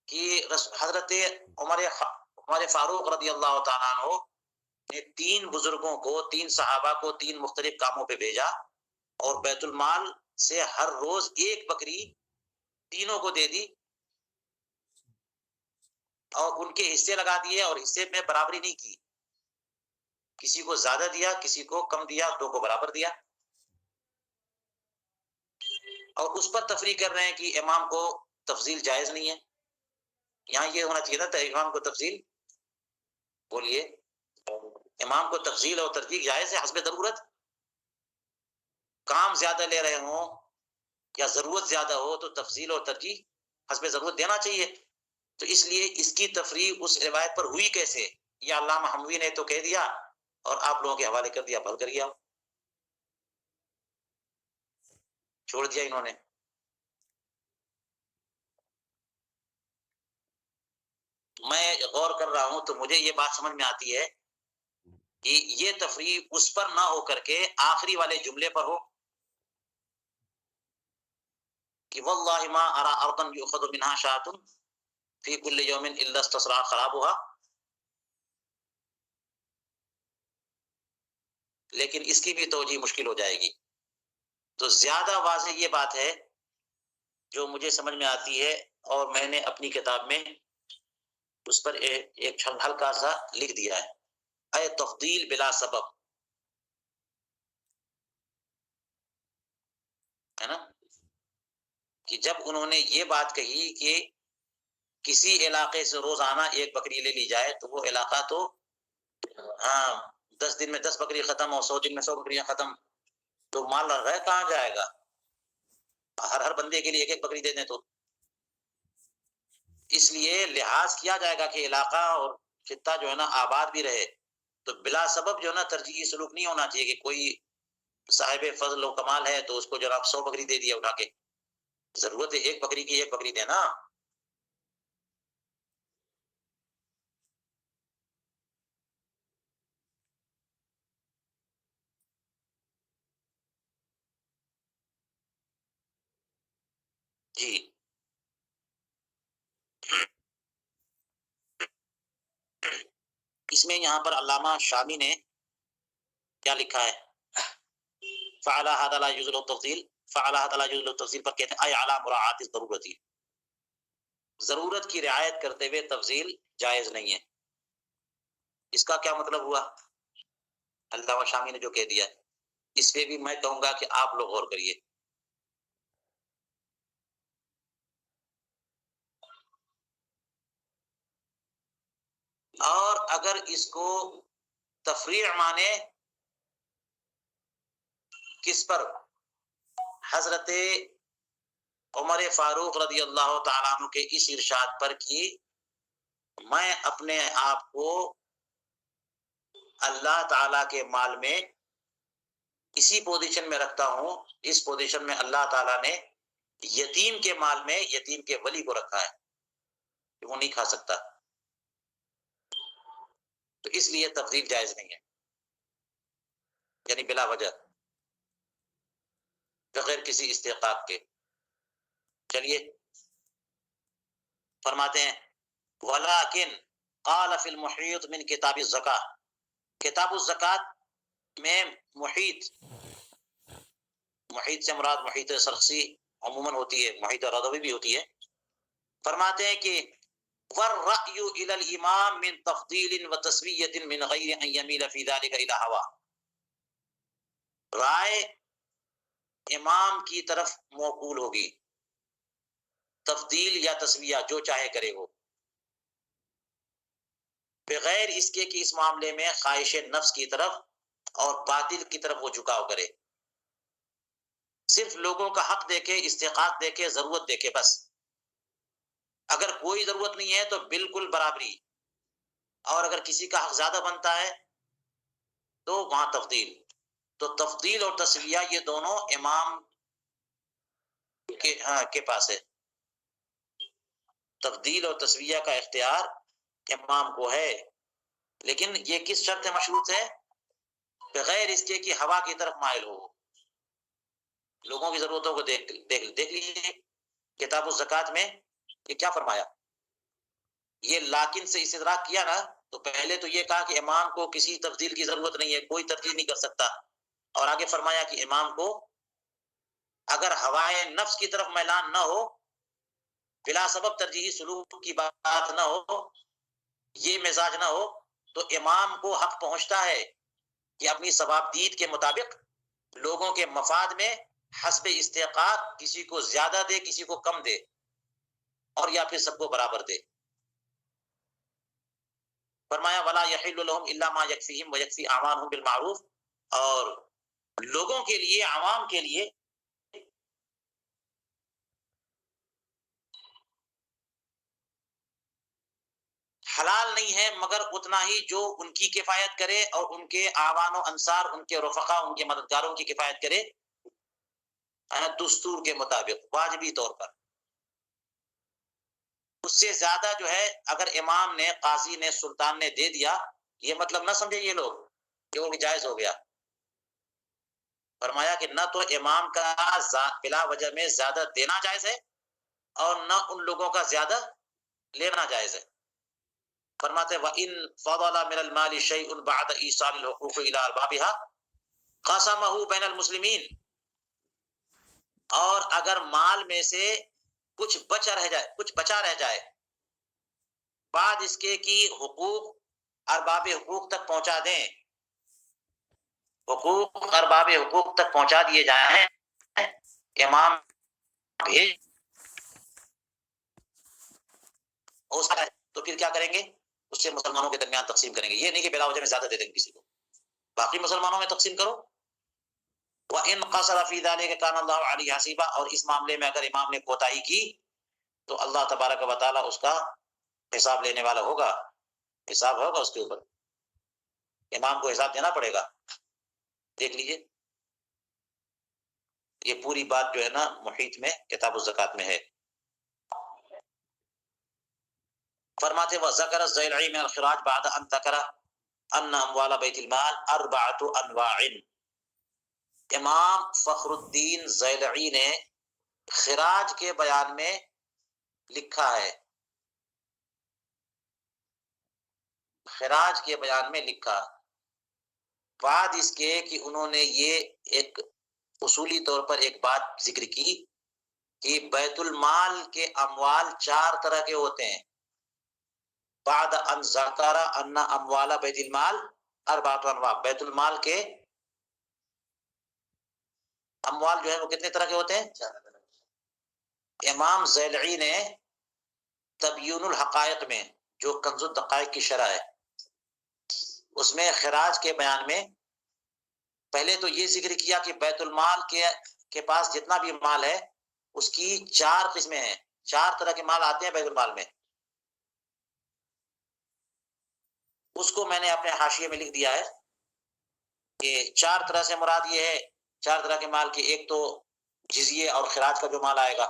کہ حضرت عمر فاروق رضی اللہ تعالیٰ عنہ نے 3 بزرگوں کو، 3 صحابہ کو 3 مختلف کاموں پہ بھیجا، اور بیت المال سے ہر روز 1 بکری تینوں کو دے دی، اور ان کے حصے لگا دیے، اور حصے میں برابری نہیں کی، کسی کو زیادہ دیا، کسی کو کم دیا، 2 کو برابر دیا، اور اس پر تفریق کر رہے ہیں کہ امام کو تفضیل جائز نہیں ہے۔ یہاں یہ ہونا چاہیے تھا امام کو تفضیل، بولیے امام کو تفضیل اور ترجیح جائز ہے حسب ضرورت، کام زیادہ لے رہے ہوں یا ضرورت زیادہ ہو تو تفضیل اور ترجیح حسب ضرورت دینا چاہیے۔ تو اس لیے اس کی تفریق اس روایت پر ہوئی کیسے؟ یہ علامہ حموی نے تو کہہ دیا اور آپ لوگوں کے حوالے کر دیا، بھل کر گیا، چھوڑ دیا انہوں نے۔ میں غور کر رہا ہوں تو مجھے یہ بات سمجھ میں آتی ہے کہ یہ تفریق اس پر نہ ہو کر کے آخری والے جملے پر ہو کہ واللہ ما ارى ارضا يؤخذ منها شاة في كل يوم الا استصرع خرابها، لیکن اس کی بھی توجیہ مشکل ہو جائے گی۔ تو زیادہ واضح یہ بات ہے جو مجھے سمجھ میں آتی ہے، اور میں نے اپنی کتاب میں اس پر ایک ہلکا سا لکھ دیا ہے، اے تفضیل بلا سبب، ہے نا، کہ جب انہوں نے یہ بات کہی کہ کسی علاقے سے روزانہ 1 بکری لے لی جائے تو وہ علاقہ تو 10 دن میں 10 بکری ختم، اور 100 دن میں 100 بکریاں ختم، تو مال رہ کہاں جائے گا؟ ہر بندے کے لیے 1 بکری دے دیں تو، اس لیے لحاظ کیا جائے گا کہ علاقہ اور خطہ جو ہے نا آباد بھی رہے، تو بلا سبب جو ہے نا ترجیحی سلوک نہیں ہونا چاہیے کہ کوئی صاحب فضل و کمال ہے تو اس کو جناب 100 بکری دے دیا اٹھا کے، ضرورت ہے 1 بکری کی 1 بکری دینا۔ جی اس میں یہاں پر علامہ شامی نے کیا لکھا ہے؟ فعلی ھذا لا يجوز التفضیل، فعلی ھذا لا يجوز التفضیل پر کہتے ہیں اے علی مراعات الضرورت، ضرورت کی رعایت کرتے ہوئے تفضیل جائز نہیں ہے۔ اس کا کیا مطلب ہوا؟ علامہ شامی نے جو کہہ دیا، اس پہ بھی میں کہوں گا کہ آپ لوگ غور کریے۔ اور اگر اس کو تفریع مانے کس پر؟ حضرت عمر فاروق رضی اللہ تعالیٰ عنہ کے اس ارشاد پر کی میں اپنے آپ کو اللہ تعالی کے مال میں اسی پوزیشن میں رکھتا ہوں، اس پوزیشن میں اللہ تعالیٰ نے یتیم کے مال میں یتیم کے ولی کو رکھا ہے کہ وہ نہیں کھا سکتا، تو اس لیے تفضیل جائز نہیں ہے، یعنی بلا وجہ، بغیر کسی استحقاق کے۔ چلیے فرماتے ہیں وَلَكِنْ قَالَ فِي الْمُحِيطِ مِنْ کتاب الزکاة، کتاب الزکاة میں محیط سے مراد محیط سرخسی عموماً ہوتی ہے، محیط رضوی بھی ہوتی ہے، فرماتے ہیں کہ وَالرَّأْيُ إِلَى الْإِمَامِ مِنْ تَفْضِيلٍ وَتَسْوِيَّةٍ مِنْ غَيْرِ أَنْ يَمِيلَ فِي ذَلِكَ إِلَى هَوَى، رائے امام کی طرف موکول ہوگی، تفضیل یا تسویہ جو چاہے کرے وہ، بغیر اس کے کہ اس معاملے میں خواہش نفس کی طرف اور باطل کی طرف وہ جھکاؤ کرے، صرف لوگوں کا حق دیکھے، استحقاق دیکھے، ضرورت دیکھے بس، اگر کوئی ضرورت نہیں ہے تو بالکل برابری، اور اگر کسی کا حق زیادہ بنتا ہے تو وہاں تفضیل، تو تفضیل اور تسویہ یہ دونوں امام کے پاس ہے، تفضیل اور تسویہ کا اختیار امام کو ہے، لیکن یہ کس شرط سے مشروط ہے؟ بغیر اس کے کہ ہوا کی طرف مائل ہو، لوگوں کی ضرورتوں کو دیکھ لیجیے کتاب الزکات میں یہ کیا فرمایا، یہ لاکن سے استدراک کیا نا، تو پہلے تو یہ کہا کہ امام کو کسی تفضیل کی ضرورت نہیں ہے، کوئی ترجیح نہیں کر سکتا، اور آگے فرمایا کہ امام کو اگر ہوائے نفس کی طرف میلان نہ ہو، بلا سبب ترجیحی سلوک کی بات نہ ہو، یہ مزاج نہ ہو، تو امام کو حق پہنچتا ہے کہ اپنی ثوابدید کے مطابق لوگوں کے مفاد میں حسب استحقاق کسی کو زیادہ دے، کسی کو کم دے، اور یا پھر سب کو برابر دے۔ فرمایا ولا یحل لهم الا ما یکفیہم ویکفی اعمالهم بالمعروف، اور لوگوں کے لیے، عوام کے لیے حلال نہیں ہے مگر اتنا ہی جو ان کی کفایت کرے اور ان کے اعوان و انصار، ان کے رفقا، ان کے مددگاروں کی کفایت کرے دستور کے مطابق، واجبی طور پر۔ اس سے زیادہ جو ہے اگر امام نے، قاضی نے، سلطان نے دے دیا، یہ مطلب نہ سمجھے یہ لوگ کہ وہ بھی جائز ہو گیا، فرمایا کہ نہ تو امام کا بلا وجہ میں زیادہ دینا جائز ہے اور نہ ان لوگوں کا زیادہ لینا جائز ہے۔ فرماتے وَإِن فَضَلَ مِنَ الْمَالِ شَيْءٌ بَعْدَ إِيصَالِ الْحُقُوقِ إِلَى أَرْبَابِهَا قَسَمَهُ بَيْنَ الْمُسْلِمِينَ، اور اگر مال میں سے کچھ بچا رہ جائے بعد اس کے کہ حقوق ارباب حقوق تک پہنچا دیں، حقوق ارباب حقوق تک پہنچا دیے جائیں، امام بھیج ہو سکتا ہے تو پھر کیا کریں گے؟ اس سے مسلمانوں کے درمیان تقسیم کریں گے، یہ نہیں کہ بلا وجہ میں زیادہ دے دیں کسی کو، باقی مسلمانوں میں تقسیم کرو۔ وَإِن قَصَرَ فِي ذَلِكَ كَانَ اللَّهُ عَلِيهِ حَسِيبًا، اور اس معاملے میں اگر امام نے کوتاہی کی تو اللہ تبارک و تعالیٰ اس کا حساب لینے والا ہوگا، حساب ہوگا اس کے اوپر، امام کو حساب دینا پڑے گا۔ دیکھ لیجئے یہ پوری بات جو ہے نا محیط میں کتاب الزکات میں ہے۔ فرماتے وذکر الزیلعی من الخراج بعد ان ذکر ان اموال بیت المال اربعۃ انواع، امام فخر الدین زیلعی نے خراج کے بیان میں لکھا ہے، خراج کے بیان میں لکھا بعد اس کے کہ انہوں نے یہ ایک اصولی طور پر ایک بات ذکر کی کہ بیت المال کے اموال 4 طرح کے ہوتے ہیں، بعد ان ذکر ان اموال بیت المال اربعۃ انواع، بیت المال کے اموال جو ہے وہ کتنے طرح کے ہوتے ہیں؟ امام زیلعی نے تبیین الحقائق میں، جو کنز الدقائق کی شرح ہے، اس میں خراج کے بیان میں پہلے تو یہ ذکر کیا کہ بیت المال کے پاس جتنا بھی مال ہے اس کی 4 قسمیں ہیں، 4 طرح کے مال آتے ہیں بیت المال میں۔ اس کو میں نے اپنے حاشیے میں لکھ دیا ہے کہ 4 طرح سے مراد یہ ہے، 4 طرح کے مال کی، ایک تو جزیے اور خراج کا جو مال آئے گا،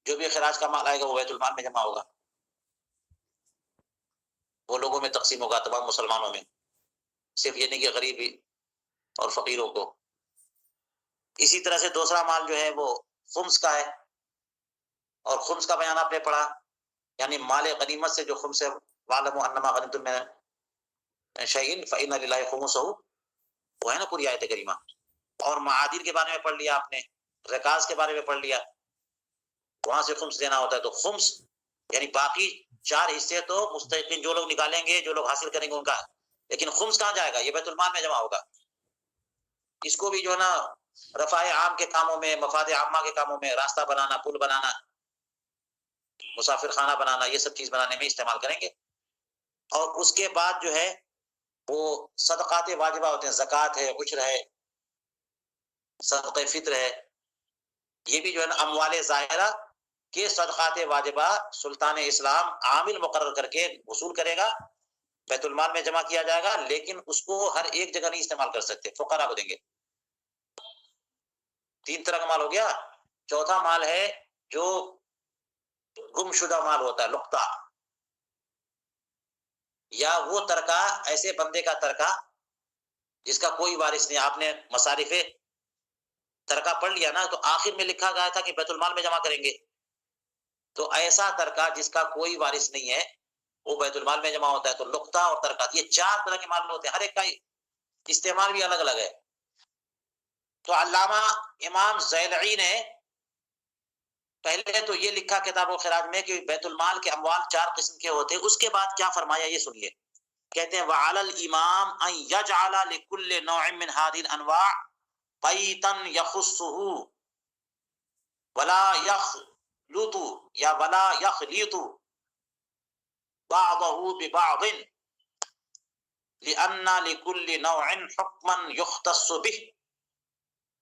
جو بھی خراج کا مال آئے گا وہ بیت المال میں جمع ہوگا، وہ لوگوں میں تقسیم ہوگا، تمام مسلمانوں میں، صرف یہ نہیں کہ غریب اور فقیروں کو۔ اسی طرح سے دوسرا مال جو ہے وہ خمس کا ہے، اور خمس کا بیان آپ نے پڑھا، یعنی مال غنیمت سے جو خمس ہے، وَاعْلَمُوا أَنَّمَا غَنِمْتُم مِّن شَيْءٍ فَإِنَّ لِلَّهِ خُمُسَهُ، وہ ہے نا پوری آیت کریمہ۔ اور معادن کے بارے میں پڑھ لیا آپ نے، رکاز کے بارے میں پڑھ لیا، وہاں سے خمس دینا ہوتا ہے۔ تو خمس یعنی باقی 4 حصے تو مستحقین جو لوگ نکالیں گے، جو لوگ حاصل کریں گے ان کا، لیکن خمس کہاں جائے گا؟ یہ بیت المال میں جمع ہوگا۔ اس کو بھی جو ہے نا رفع عام کے کاموں میں، مفاد عامہ کے کاموں میں، راستہ بنانا، پل بنانا، مسافر خانہ بنانا، یہ سب چیز بنانے میں استعمال کریں گے۔ اور اس کے بعد جو ہے وہ صدقات واجبہ ہوتے ہیں، زکوٰۃ ہے، عشر ہے، صدقہ فطر ہے، یہ بھی جو ہے نا اموال ظاہرہ کے صدقات واجبہ سلطان اسلام عامل مقرر کر کے وصول کرے گا، بیت المال میں جمع کیا جائے گا، لیکن اس کو ہر ایک جگہ نہیں استعمال کر سکتے، فقراء کو دیں گے۔ 3 طرح کا مال ہو گیا۔ چوتھا مال ہے جو گم شدہ مال ہوتا ہے، لقطہ، یا وہ ترکہ، ایسے بندے کا ترکہ جس کا کوئی وارث نہیں۔ آپ نے مصارف ترکہ پڑھ لیا نا، تو آخر میں لکھا گیا تھا کہ بیت المال میں جمع کریں گے، تو ایسا ترکہ جس کا کوئی وارث نہیں ہے وہ بیت المال میں جمع ہوتا ہے۔ تو لقطہ اور ترکہ، یہ 4 طرح کے مال ہوتے ہیں، ہر ایک کا استعمال بھی الگ الگ ہے۔ تو علامہ امام زیلعی نے پہلے تو یہ لکھا کتاب الخراج میں کہ بیت المال کے اموال 4 قسم کے ہوتے ہیں۔ اس کے بعد کیا فرمایا یہ سنیے، کہتے ہیں وَعَلَى الْإِمَامِ أَن يَجْعَلَ لِكُلِّ نَوْعٍ مِّنْ هَٰذِهِ الْأَنْوَاعِ بَيْتًا يَخُصُّهُ وَلَا يَخْلُطُ یا وَلَا يَخْلِطُ بَعْضَهُ بِبَعْضٍ لِأَنَّ لِكُلِّ نَوْعٍ حُكْمًا يُخْتَصُّ بِهِ۔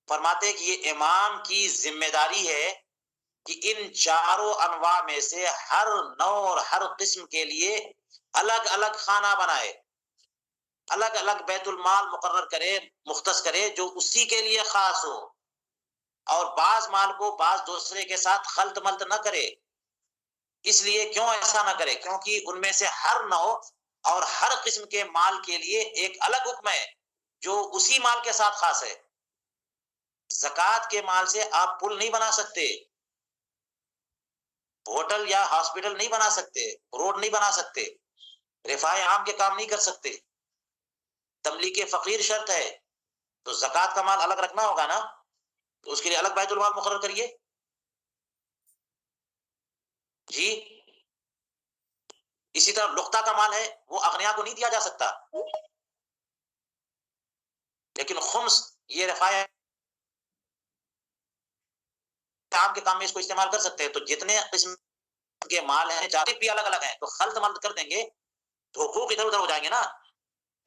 فرماتے ہیں کہ یہ امام کی ذمہ داری ہے کہ ان 4 انواع میں سے ہر نوع اور ہر قسم کے لیے الگ الگ خانہ بنائے، الگ الگ بیت المال مقرر کرے، مختص کرے جو اسی کے لیے خاص ہو، اور بعض مال کو بعض دوسرے کے ساتھ خلط ملط نہ کرے۔ اس لیے کیوں ایسا نہ کرے؟ کیونکہ ان میں سے ہر نوع اور ہر قسم کے مال کے لیے ایک الگ حکم ہے جو اسی مال کے ساتھ خاص ہے۔ زکوٰۃ کے مال سے آپ پل نہیں بنا سکتے، ہوٹل یا ہاسپٹل نہیں بنا سکتے، روڈ نہیں بنا سکتے، رفاع عام کے کام نہیں کر سکتے، تملیک فقیر شرط ہے، تو زکوٰۃ کا مال الگ رکھنا ہوگا نا، تو اس کے لیے الگ بیت المال مقرر کریے۔ جی اسی طرح لقطہ کا مال ہے، وہ اغنیا کو نہیں دیا جا سکتا، لیکن خمس یہ رفاع عام کے کام میں اس کو استعمال کر سکتے ہیں۔ تو جتنے قسم کے مال ہیں جانب بھی الگ الگ ہیں، تو خلط ملط کر دیں گے تو حقوق ادھر ادھر ہو جائیں گے نا۔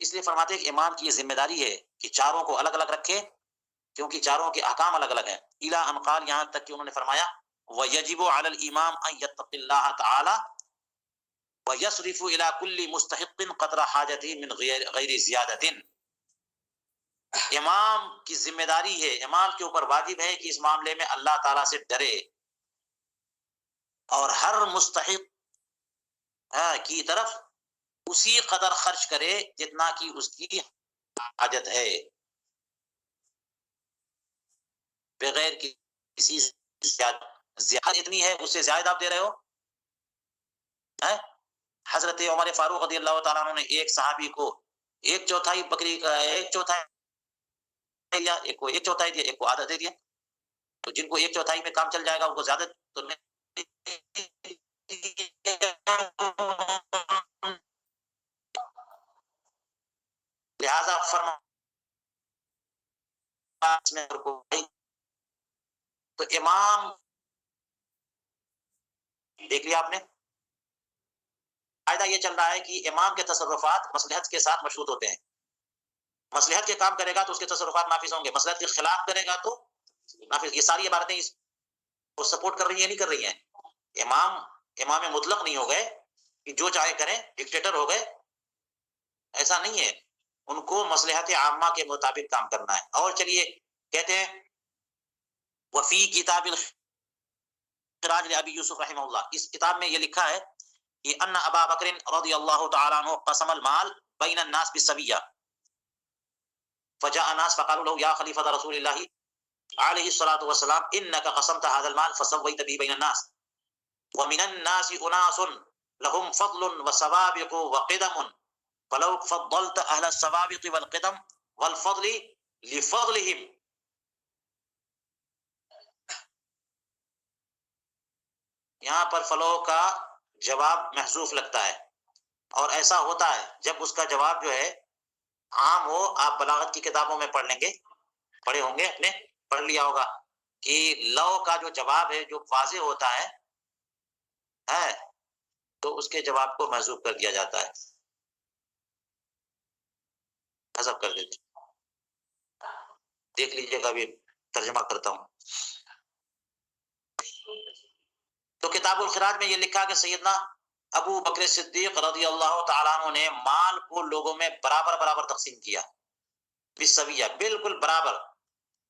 اس لیے فرماتے ہیں کہ امام کی یہ ذمہ داری ہے کہ 4 کو الگ الگ رکھے، کیونکہ 4 کے احکام الگ الگ ہیں۔ الی ان قال، یہاں تک کہ انہوں نے فرمایا وَيَجِبُ عَلَى الْإِمَامِ أَن يَتَّقِ اللَّهَ تَعَالَى وَيَصْرِفُ إِلَى كُلِّ مُسْتَحِقٍ قَدْرَ حَاجَتِهِ مِنْ غَيْرِ زِيَادَةٍ۔ امام کی ذمہ داری ہے، امام کے اوپر واجب ہے کہ اس معاملے میں اللہ تعالیٰ سے ڈرے اور ہر مستحق کی طرف اسی قدر خرچ کرے جتنا کہ اس کی حاجت ہے، بغیر کسی زیادہ اتنی ہے اس سے زیادہ آپ دے رہے ہو۔ حضرت عمر فاروق رضی اللہ تعالیٰ عنہ نے ایک صحابی کو 1/4 بکری کا 1/4 دیا، ایک کو 1/4 دیا، ایک کو آدھا دے دیا۔ تو جن کو 1/4 میں کام چل جائے گا ان کو زیادہ تو لہذا فرما تو امام دیکھ لیا آپ نے، فائدہ یہ چل رہا ہے کہ امام کے تصرفات مصلحت کے ساتھ مشروط ہوتے ہیں۔ مصلحت کے کام کرے گا تو اس کے تصرفات نافذ ہوں گے، مصلحت کے خلاف کرے گا تو نافذ۔ یہ ساری عبارتیں اس کو سپورٹ کر رہی ہیں نہیں کر رہی ہیں؟ امام مطلق نہیں ہو گئے، کہ جو چاہے کریں، ڈکٹیٹر ہو گئے، ایسا نہیں ہے، ان کو مصلحت عامہ کے مطابق کام کرنا ہے۔ اور چلیے کہتے ہیں وفی کتاب الخراج لابی یوسف رحمہ اللہ، اس کتاب میں یہ لکھا ہے کہ ان ابا بکر رضی اللہ تعالیٰ عنہ قسم المال بین الناس بالسویہ فجاء الناس فقالوا له يا خلیفۃ رسول اللہ علیہ الصلاۃ والسلام انك قسمت هذا المال فسويت به بين الناس ومن الناس اناس لهم فضل وسوابق وقدم فلو فضلت اهل السوابق والقدم والفضل لفضلهم۔ یہاں پر فلو کا جواب محذوف لگتا ہے، اور ایسا ہوتا ہے جب اس کا جواب جو ہے عام ہو۔ آپ بلاغت کی کتابوں میں پڑھ لیں گے، پڑھے ہوں گے، اپنے پڑھ لیا ہوگا کہ لو کا جو جواب ہے جو واضح ہوتا ہے تو اس کے جواب کو محذوف کر دیا جاتا ہے، حذف کر دیتے۔ دیکھ لیجئے گا، بھی ترجمہ کرتا ہوں۔ تو کتاب الخراج میں یہ لکھا کہ سیدنا ابو بکر صدیق رضی اللہ تعالیٰ عنہ نے مال کو لوگوں میں برابر برابر تقسیم کیا، بالسویہ، بالکل برابر۔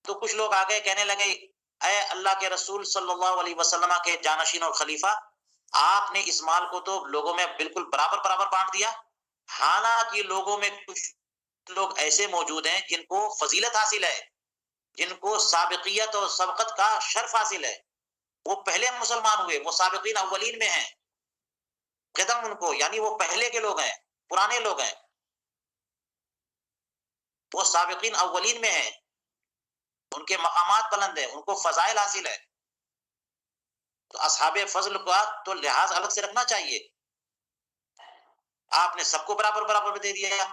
تو کچھ لوگ آگے کہنے لگے اے اللہ کے رسول صلی اللہ علیہ وسلم کے جانشین اور خلیفہ، آپ نے اس مال کو تو لوگوں میں بالکل برابر برابر بانٹ دیا، حالانکہ لوگوں میں کچھ لوگ ایسے موجود ہیں جن کو فضیلت حاصل ہے، جن کو سابقیت اور سبقت کا شرف حاصل ہے، وہ پہلے مسلمان ہوئے، وہ سابقین اولین میں ہیں، قدم ان کو، یعنی وہ پہلے کے لوگ ہیں، پرانے لوگ ہیں، وہ سابقین اولین میں ہیں، ان کے مقامات بلند ہیں، ان کو فضائل حاصل ہے۔ تو اصحاب فضل کا تو لحاظ الگ سے رکھنا چاہیے، آپ نے سب کو برابر برابر دے دیا۔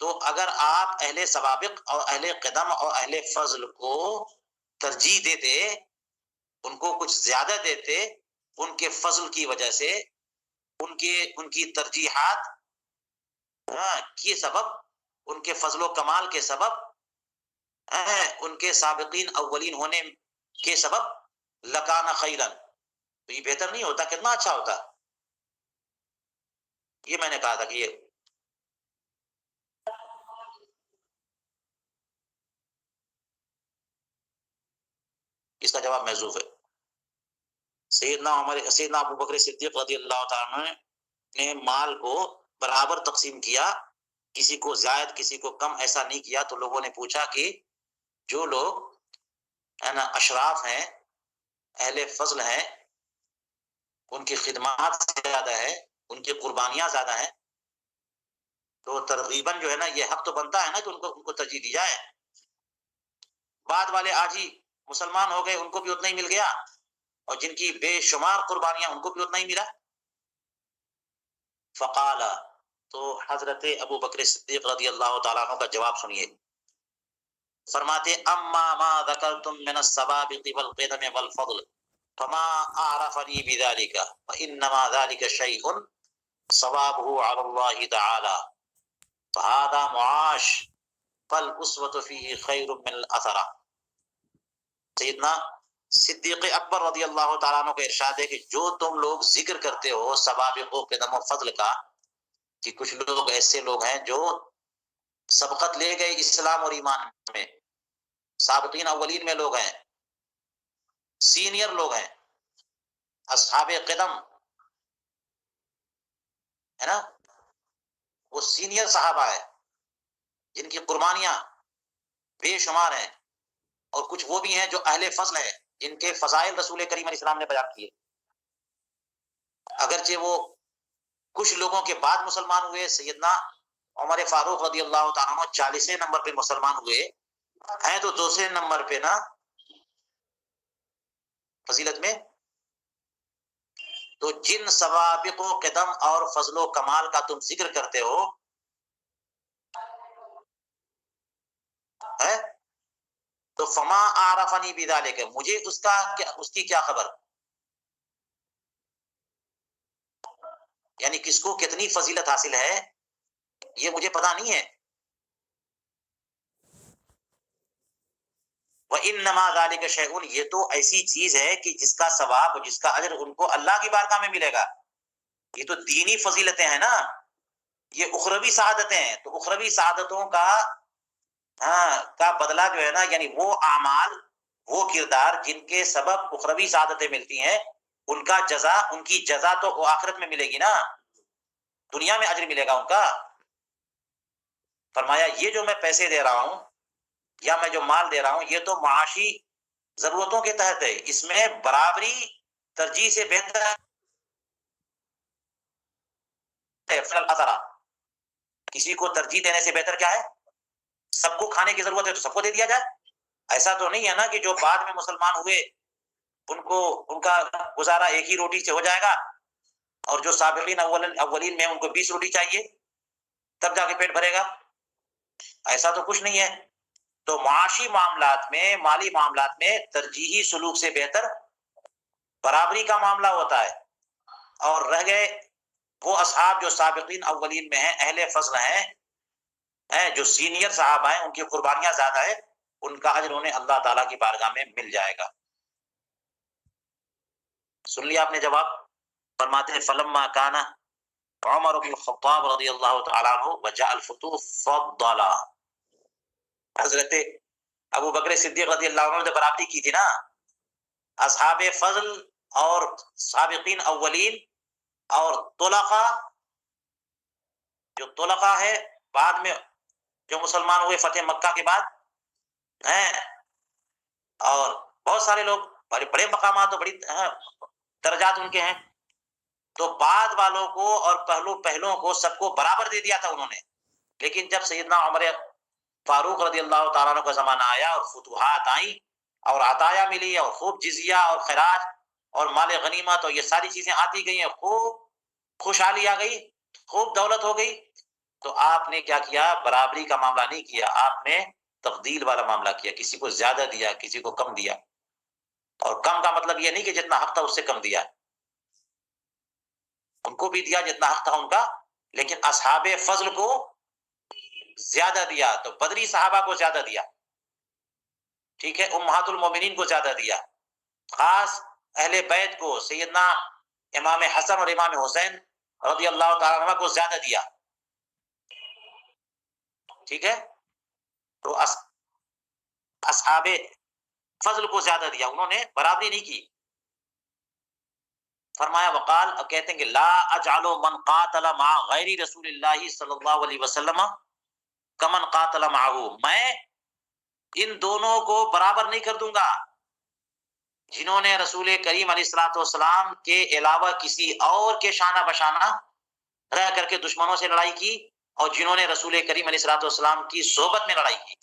تو اگر آپ اہل سوابق اور اہل قدم اور اہل فضل کو ترجیح دیتے، ان کو کچھ زیادہ دیتے، ان کے فضل کی وجہ سے، ان کی ترجیحات کے سبب، ان کے فضل و کمال کے سبب، ان کے سابقین اولین ہونے کے سبب، لکان خیرن، تو یہ بہتر نہیں ہوتا؟ کتنا اچھا ہوتا۔ یہ میں نے کہا تھا کہ یہ اس کا جواب محذوف ہے۔ سیدنا ابو بکر صدیق رضی اللہ تعالیٰ نے مال کو برابر تقسیم کیا، کسی کو زائد کسی کو کم ایسا نہیں کیا۔ تو لوگوں نے پوچھا کہ جو لوگ اشراف ہیں، اہل فضل ہیں، ان کی خدمات زیادہ ہے، ان کی قربانیاں زیادہ ہیں، تو ترغیباً جو ہے نا یہ حق تو بنتا ہے نا کہ ان کو ترجیح دی جائے۔ بعد والے آج ہی مسلمان ہو گئے، ان کو بھی اتنا ہی مل گیا، اور جن کی بے شمار قربانیاں ان کو بھی اتنا ہی ملا۔ فقال، تو حضرت ابو بکر صدیق رضی اللہ تعالیٰ عنہ کا جواب سنیے، فرماتے اما ما ذکرتم من السوابق والقدم والفضل فما اعرفنی بذلك فانما ذلك شیء ثوابه على الله تعالی فهذا معاش فالاسوة فيه خیر من الاثرہ۔ سیدنا صدیق اکبر رضی اللہ تعالیٰ عنہ کا ارشاد ہے کہ جو تم لوگ ذکر کرتے ہو سوابق و قدم و فضل کا، کہ کچھ لوگ ایسے لوگ ہیں جو سبقت لے گئے اسلام اور ایمان میں، سابقین اولین میں لوگ ہیں، سینئر لوگ ہیں، اصحاب قدم ہے نا، وہ سینئر صحابہ ہیں جن کی قربانیاں بے شمار ہیں، اور کچھ وہ بھی ہیں جو اہل فضل ہیں جن کے فضائل رسول کریم علیہ السلام نے بیان کیے، اگرچہ وہ کچھ لوگوں کے بعد مسلمان ہوئے۔ سیدنا عمر فاروق رضی اللہ تعالیٰ عنہ 40 نمبر پہ مسلمان ہوئے ہیں، تو 2 نمبر پہ نا فضیلت میں۔ تو جن سوابق و قدم اور فضل و کمال کا تم ذکر کرتے ہو ہے، تو فما اعرفنی بذالک، مجھے اس کی کیا خبر، یعنی کس کو کتنی فضیلت حاصل ہے یہ مجھے پتا نہیں ہے۔ وَإِنَّمَا ذَلِكَ شَيْءٌ، یہ تو ایسی چیز ہے کہ جس کا ثواب، جس کا اجر ان کو اللہ کی بارگاہ میں ملے گا۔ یہ تو دینی فضیلتیں ہیں نا، یہ اخروی سعادتیں ہیں. تو اخروی سعادتوں کا بدلہ جو ہے نا، یعنی وہ اعمال، وہ کردار جن کے سبب اخروی سعادتیں ملتی ہیں، ان کا جزا، ان کی جزا تو وہ آخرت میں ملے گی نا، دنیا میں اجر ملے گا ان کا. فرمایا یہ جو میں پیسے دے رہا ہوں یا میں جو مال دے رہا ہوں، یہ تو معاشی ضرورتوں کے تحت ہے، اس میں برابری ترجیح سے بہتر ہے. کسی کو ترجیح دینے سے بہتر کیا ہے؟ سب کو کھانے کی ضرورت ہے تو سب کو دے دیا جائے. ایسا تو نہیں ہے نا کہ جو بعد میں مسلمان ہوئے ان کا گزارا ایک ہی روٹی سے ہو جائے گا، اور جو سابقین اولین میں ان کو 20 روٹی چاہیے تب جا کے پیٹ بھرے گا. ایسا تو کچھ نہیں ہے. تو معاشی معاملات میں، مالی معاملات میں ترجیحی سلوک سے بہتر برابری کا معاملہ ہوتا ہے. اور رہ گئے وہ اصحاب جو سابقین اولین میں ہیں، اہل فضل ہیں، جو سینئر صحابہ ہیں، ان کی قربانیاں زیادہ ہے، ان کا اجر انہیں اللہ تعالیٰ کی بارگاہ میں مل جائے گا. سن لیا آپ نے جواب؟ فرماتے ہیں فلما کان عمر بن الخطاب رضی اللہ تعالیٰ عنہ وجاء الفتوح فضلا. حضرت ابو بکر صدیق رضی اللہ عنہ نے برابری کی تھی نا اصحاب فضل اور سابقین اولین اور طلقاء. جو طلقاء ہے بعد میں جو مسلمان ہوئے فتح مکہ کے بعد ہیں، اور بہت سارے لوگ بڑے بڑے مقامات اور بڑی درجات ان کے ہیں، تو بعد والوں کو اور پہلوں کو سب کو برابر دے دیا تھا انہوں نے. لیکن جب سیدنا عمر فاروق رضی اللہ تعالیٰ عنہ کا زمانہ آیا اور فتوحات آئیں اور عطایا ملی اور خوب جزیہ اور خراج اور مال غنیمت اور یہ ساری چیزیں آتی گئی ہیں، خوب خوشحالی آ گئی، خوب دولت ہو گئی، تو آپ نے کیا کیا؟ برابری کا معاملہ نہیں کیا، آپ نے تفضیل والا معاملہ کیا. کسی کو زیادہ دیا، کسی کو کم دیا. اور کم کا مطلب یہ نہیں کہ جتنا حق تھا اس سے کم دیا، ان کو بھی دیا جتنا حق تھا ان کا، لیکن اصحاب فضل کو زیادہ دیا. تو بدری صحابہ کو زیادہ دیا، ٹھیک ہے، امہات المومنین کو زیادہ دیا، خاص اہل بیت کو سیدنا امام حسن اور امام حسین رضی اللہ تعالیٰ عنہ کو زیادہ دیا، ٹھیک ہے. تو اصحاب فضل کو زیادہ دیا، انہوں نے برابری نہیں کی. فرمایا وقال، کہتے ہیں کہ لا اجعل من قاتل مع غیر رسول اللہ صلی اللہ علیہ وسلم کمن قاتل معه، میں ان دونوں کو برابر نہیں کر دوں گا جنہوں نے رسول کریم علیہ الصلوۃ والسلام کے علاوہ کسی اور کے شانہ بشانہ رہ کر کے دشمنوں سے لڑائی کی، اور جنہوں نے رسول کریم علیہ الصلوۃ والسلام کی صحبت میں لڑائی کی.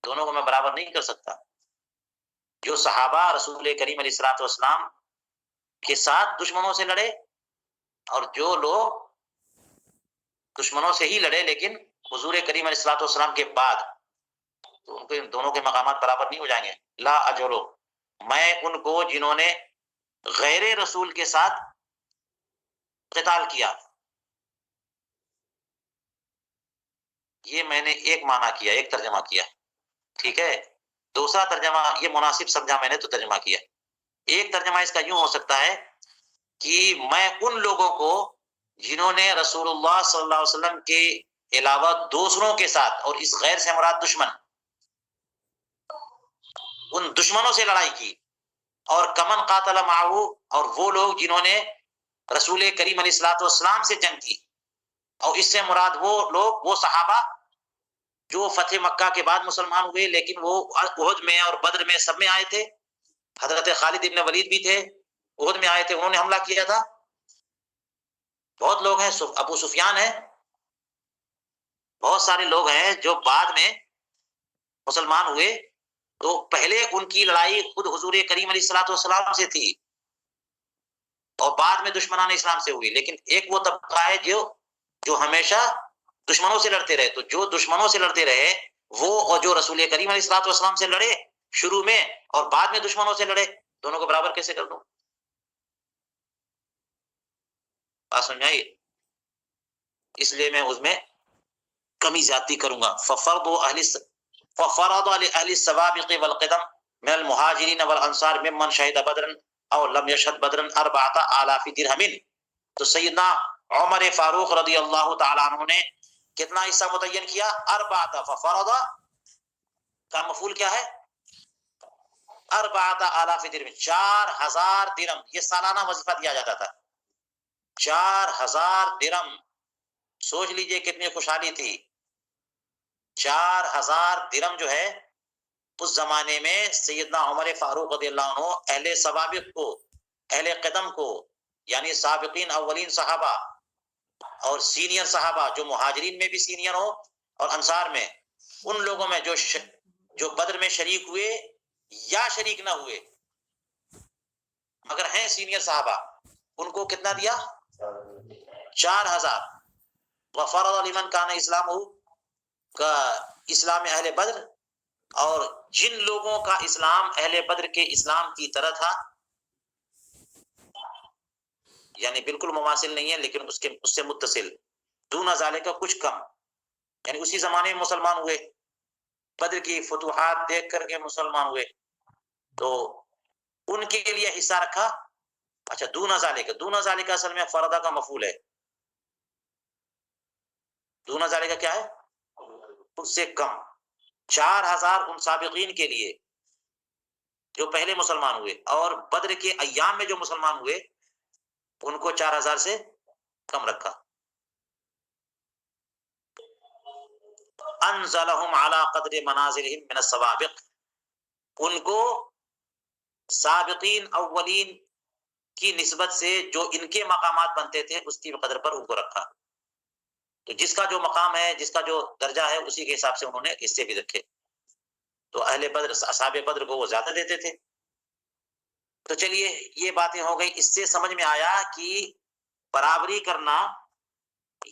دونوں کو میں برابر نہیں کر سکتا. جو صحابہ رسول کریم علیہ الصلوۃ والسلام کے ساتھ دشمنوں سے لڑے، اور جو لوگ دشمنوں سے ہی لڑے لیکن حضور کریم علیہ الصلوۃ والسلام کے بعد، تو ان کے دونوں کے مقامات برابر نہیں ہو جائیں گے. لا اجرو، میں ان کو جنہوں نے غیر رسول کے ساتھ قتال کیا، یہ میں نے ایک معنی کیا، ایک ترجمہ کیا، ٹھیک ہے. دوسرا ترجمہ یہ مناسب سمجھا میں نے تو ترجمہ کیا. ایک ترجمہ اس کا یوں ہو سکتا ہے کہ میں ان لوگوں کو جنہوں نے رسول اللہ صلی اللہ علیہ وسلم کے علاوہ دوسروں کے ساتھ، اور اس غیر سے مراد دشمن، ان دشمنوں سے لڑائی کی، اور کمن قاتل معه، اور وہ لوگ جنہوں نے رسول کریم علیہ الصلوۃ والسلام سے جنگ کی، اور اس سے مراد وہ لوگ، وہ صحابہ جو فتح مکہ کے بعد مسلمان ہوئے لیکن وہ احد میں اور بدر میں سب میں آئے تھے. حضرت خالد ابن ولید بھی تھے، احد میں آئے تھے، انہوں نے حملہ کیا تھا. بہت لوگ ہیں، ابو سفیان ہیں، بہت سارے لوگ ہیں جو بعد میں مسلمان ہوئے، تو پہلے ان کی لڑائی خود حضور کریم علیہ الصلوۃ والسلام سے تھی اور بعد میں دشمنان اسلام سے ہوئی. لیکن ایک وہ طبقہ ہے جو ہمیشہ دشمنوں سے لڑتے رہے. تو جو دشمنوں سے لڑتے رہے وہ، اور جو رسول کریم علیہ الصلوۃ والسلام سے لڑے شروع میں اور بعد میں دشمنوں سے لڑے، دونوں کو برابر کیسے کر دوں؟ بات سمجھائیے. اس لیے میں اس میں کمی زیادتی کروں گا. ففرض اهل السوابق والقدم من المهاجرين والانصار ممن شهد بدرا او لم يشهد بدرا 4000 درهم. تو سیدنا عمر فاروق رضی اللہ تعالیٰ عنہ نے کتنا حصہ متعین کیا؟ اربعۃ، ففرض کا مفعول کیا ہے؟ 4000 درہم، 4000 درہم، یہ سالانہ وظیفہ دیا جاتا تھا، 4000 درہم۔ سوچ لیجئے کتنی خوشحالی تھی، 4000 درہم جو ہے اس زمانے میں سیدنا عمر فاروق رضی اللہ عنہ اہل سوابق کو، اہل قدم کو، یعنی سابقین اولین صحابہ اور سینئر صحابہ جو مہاجرین میں بھی سینئر ہو اور انصار میں، ان لوگوں میں جو بدر میں شریک ہوئے یا شریک نہ ہوئے مگر ہیں سینئر صحابہ، ان کو کتنا دیا؟ 4000۔ وفرض لمن کان اسلام ہو کا اسلام اہل بدر، اور جن لوگوں کا اسلام اہل بدر کے اسلام کی طرح تھا، یعنی بالکل مماثل نہیں ہے لیکن اس سے متصل، دون ذالک کچھ کم، یعنی اسی زمانے میں مسلمان ہوئے، بدر کی فتوحات دیکھ کر کے مسلمان ہوئے، تو ان کے لیے حصہ رکھا۔ اچھا دون ذالک، دون ذالک اصل میں فردا کا مفعول ہے، دون ذالک کیا ہے؟ اس سے کم، 4000 ان سابقین کے لیے جو پہلے مسلمان ہوئے، اور بدر کے ایام میں جو مسلمان ہوئے ان کو 4000 سے کم رکھا۔ انزلہم علی قدر منازلہم من السوابق، ان کو سابقین اولین کی نسبت سے جو ان کے مقامات بنتے تھے اس کی قدر پر ان کو رکھا، تو جس کا جو مقام ہے، جس کا جو درجہ ہے، اسی کے حساب سے انہوں نے حصے بھی رکھے، تو اہل بدر، اصحاب بدر کو وہ زیادہ دیتے تھے۔ تو چلیے یہ باتیں ہو گئی، اس سے سمجھ میں آیا کہ برابری کرنا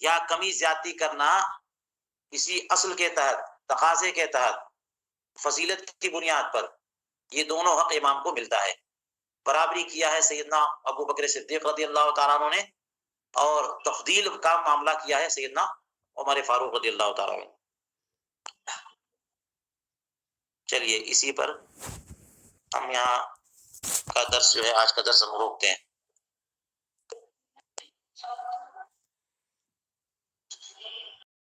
یا کمی زیادتی کرنا کسی اصل کے تحت، تقاضے کے تحت، فضیلت کی بنیاد پر، یہ دونوں حق امام کو ملتا ہے۔ برابری کیا ہے سیدنا ابو بکر صدیق رضی اللہ تعالیٰ عنہ نے، اور تفضیل کا معاملہ کیا ہے سیدنا عمر فاروق رضی اللہ تعالیٰ عنہ۔ چلیے اسی پر ہم یہاں کا درس جو ہے، آج کا درس ہم روکتے ہیں۔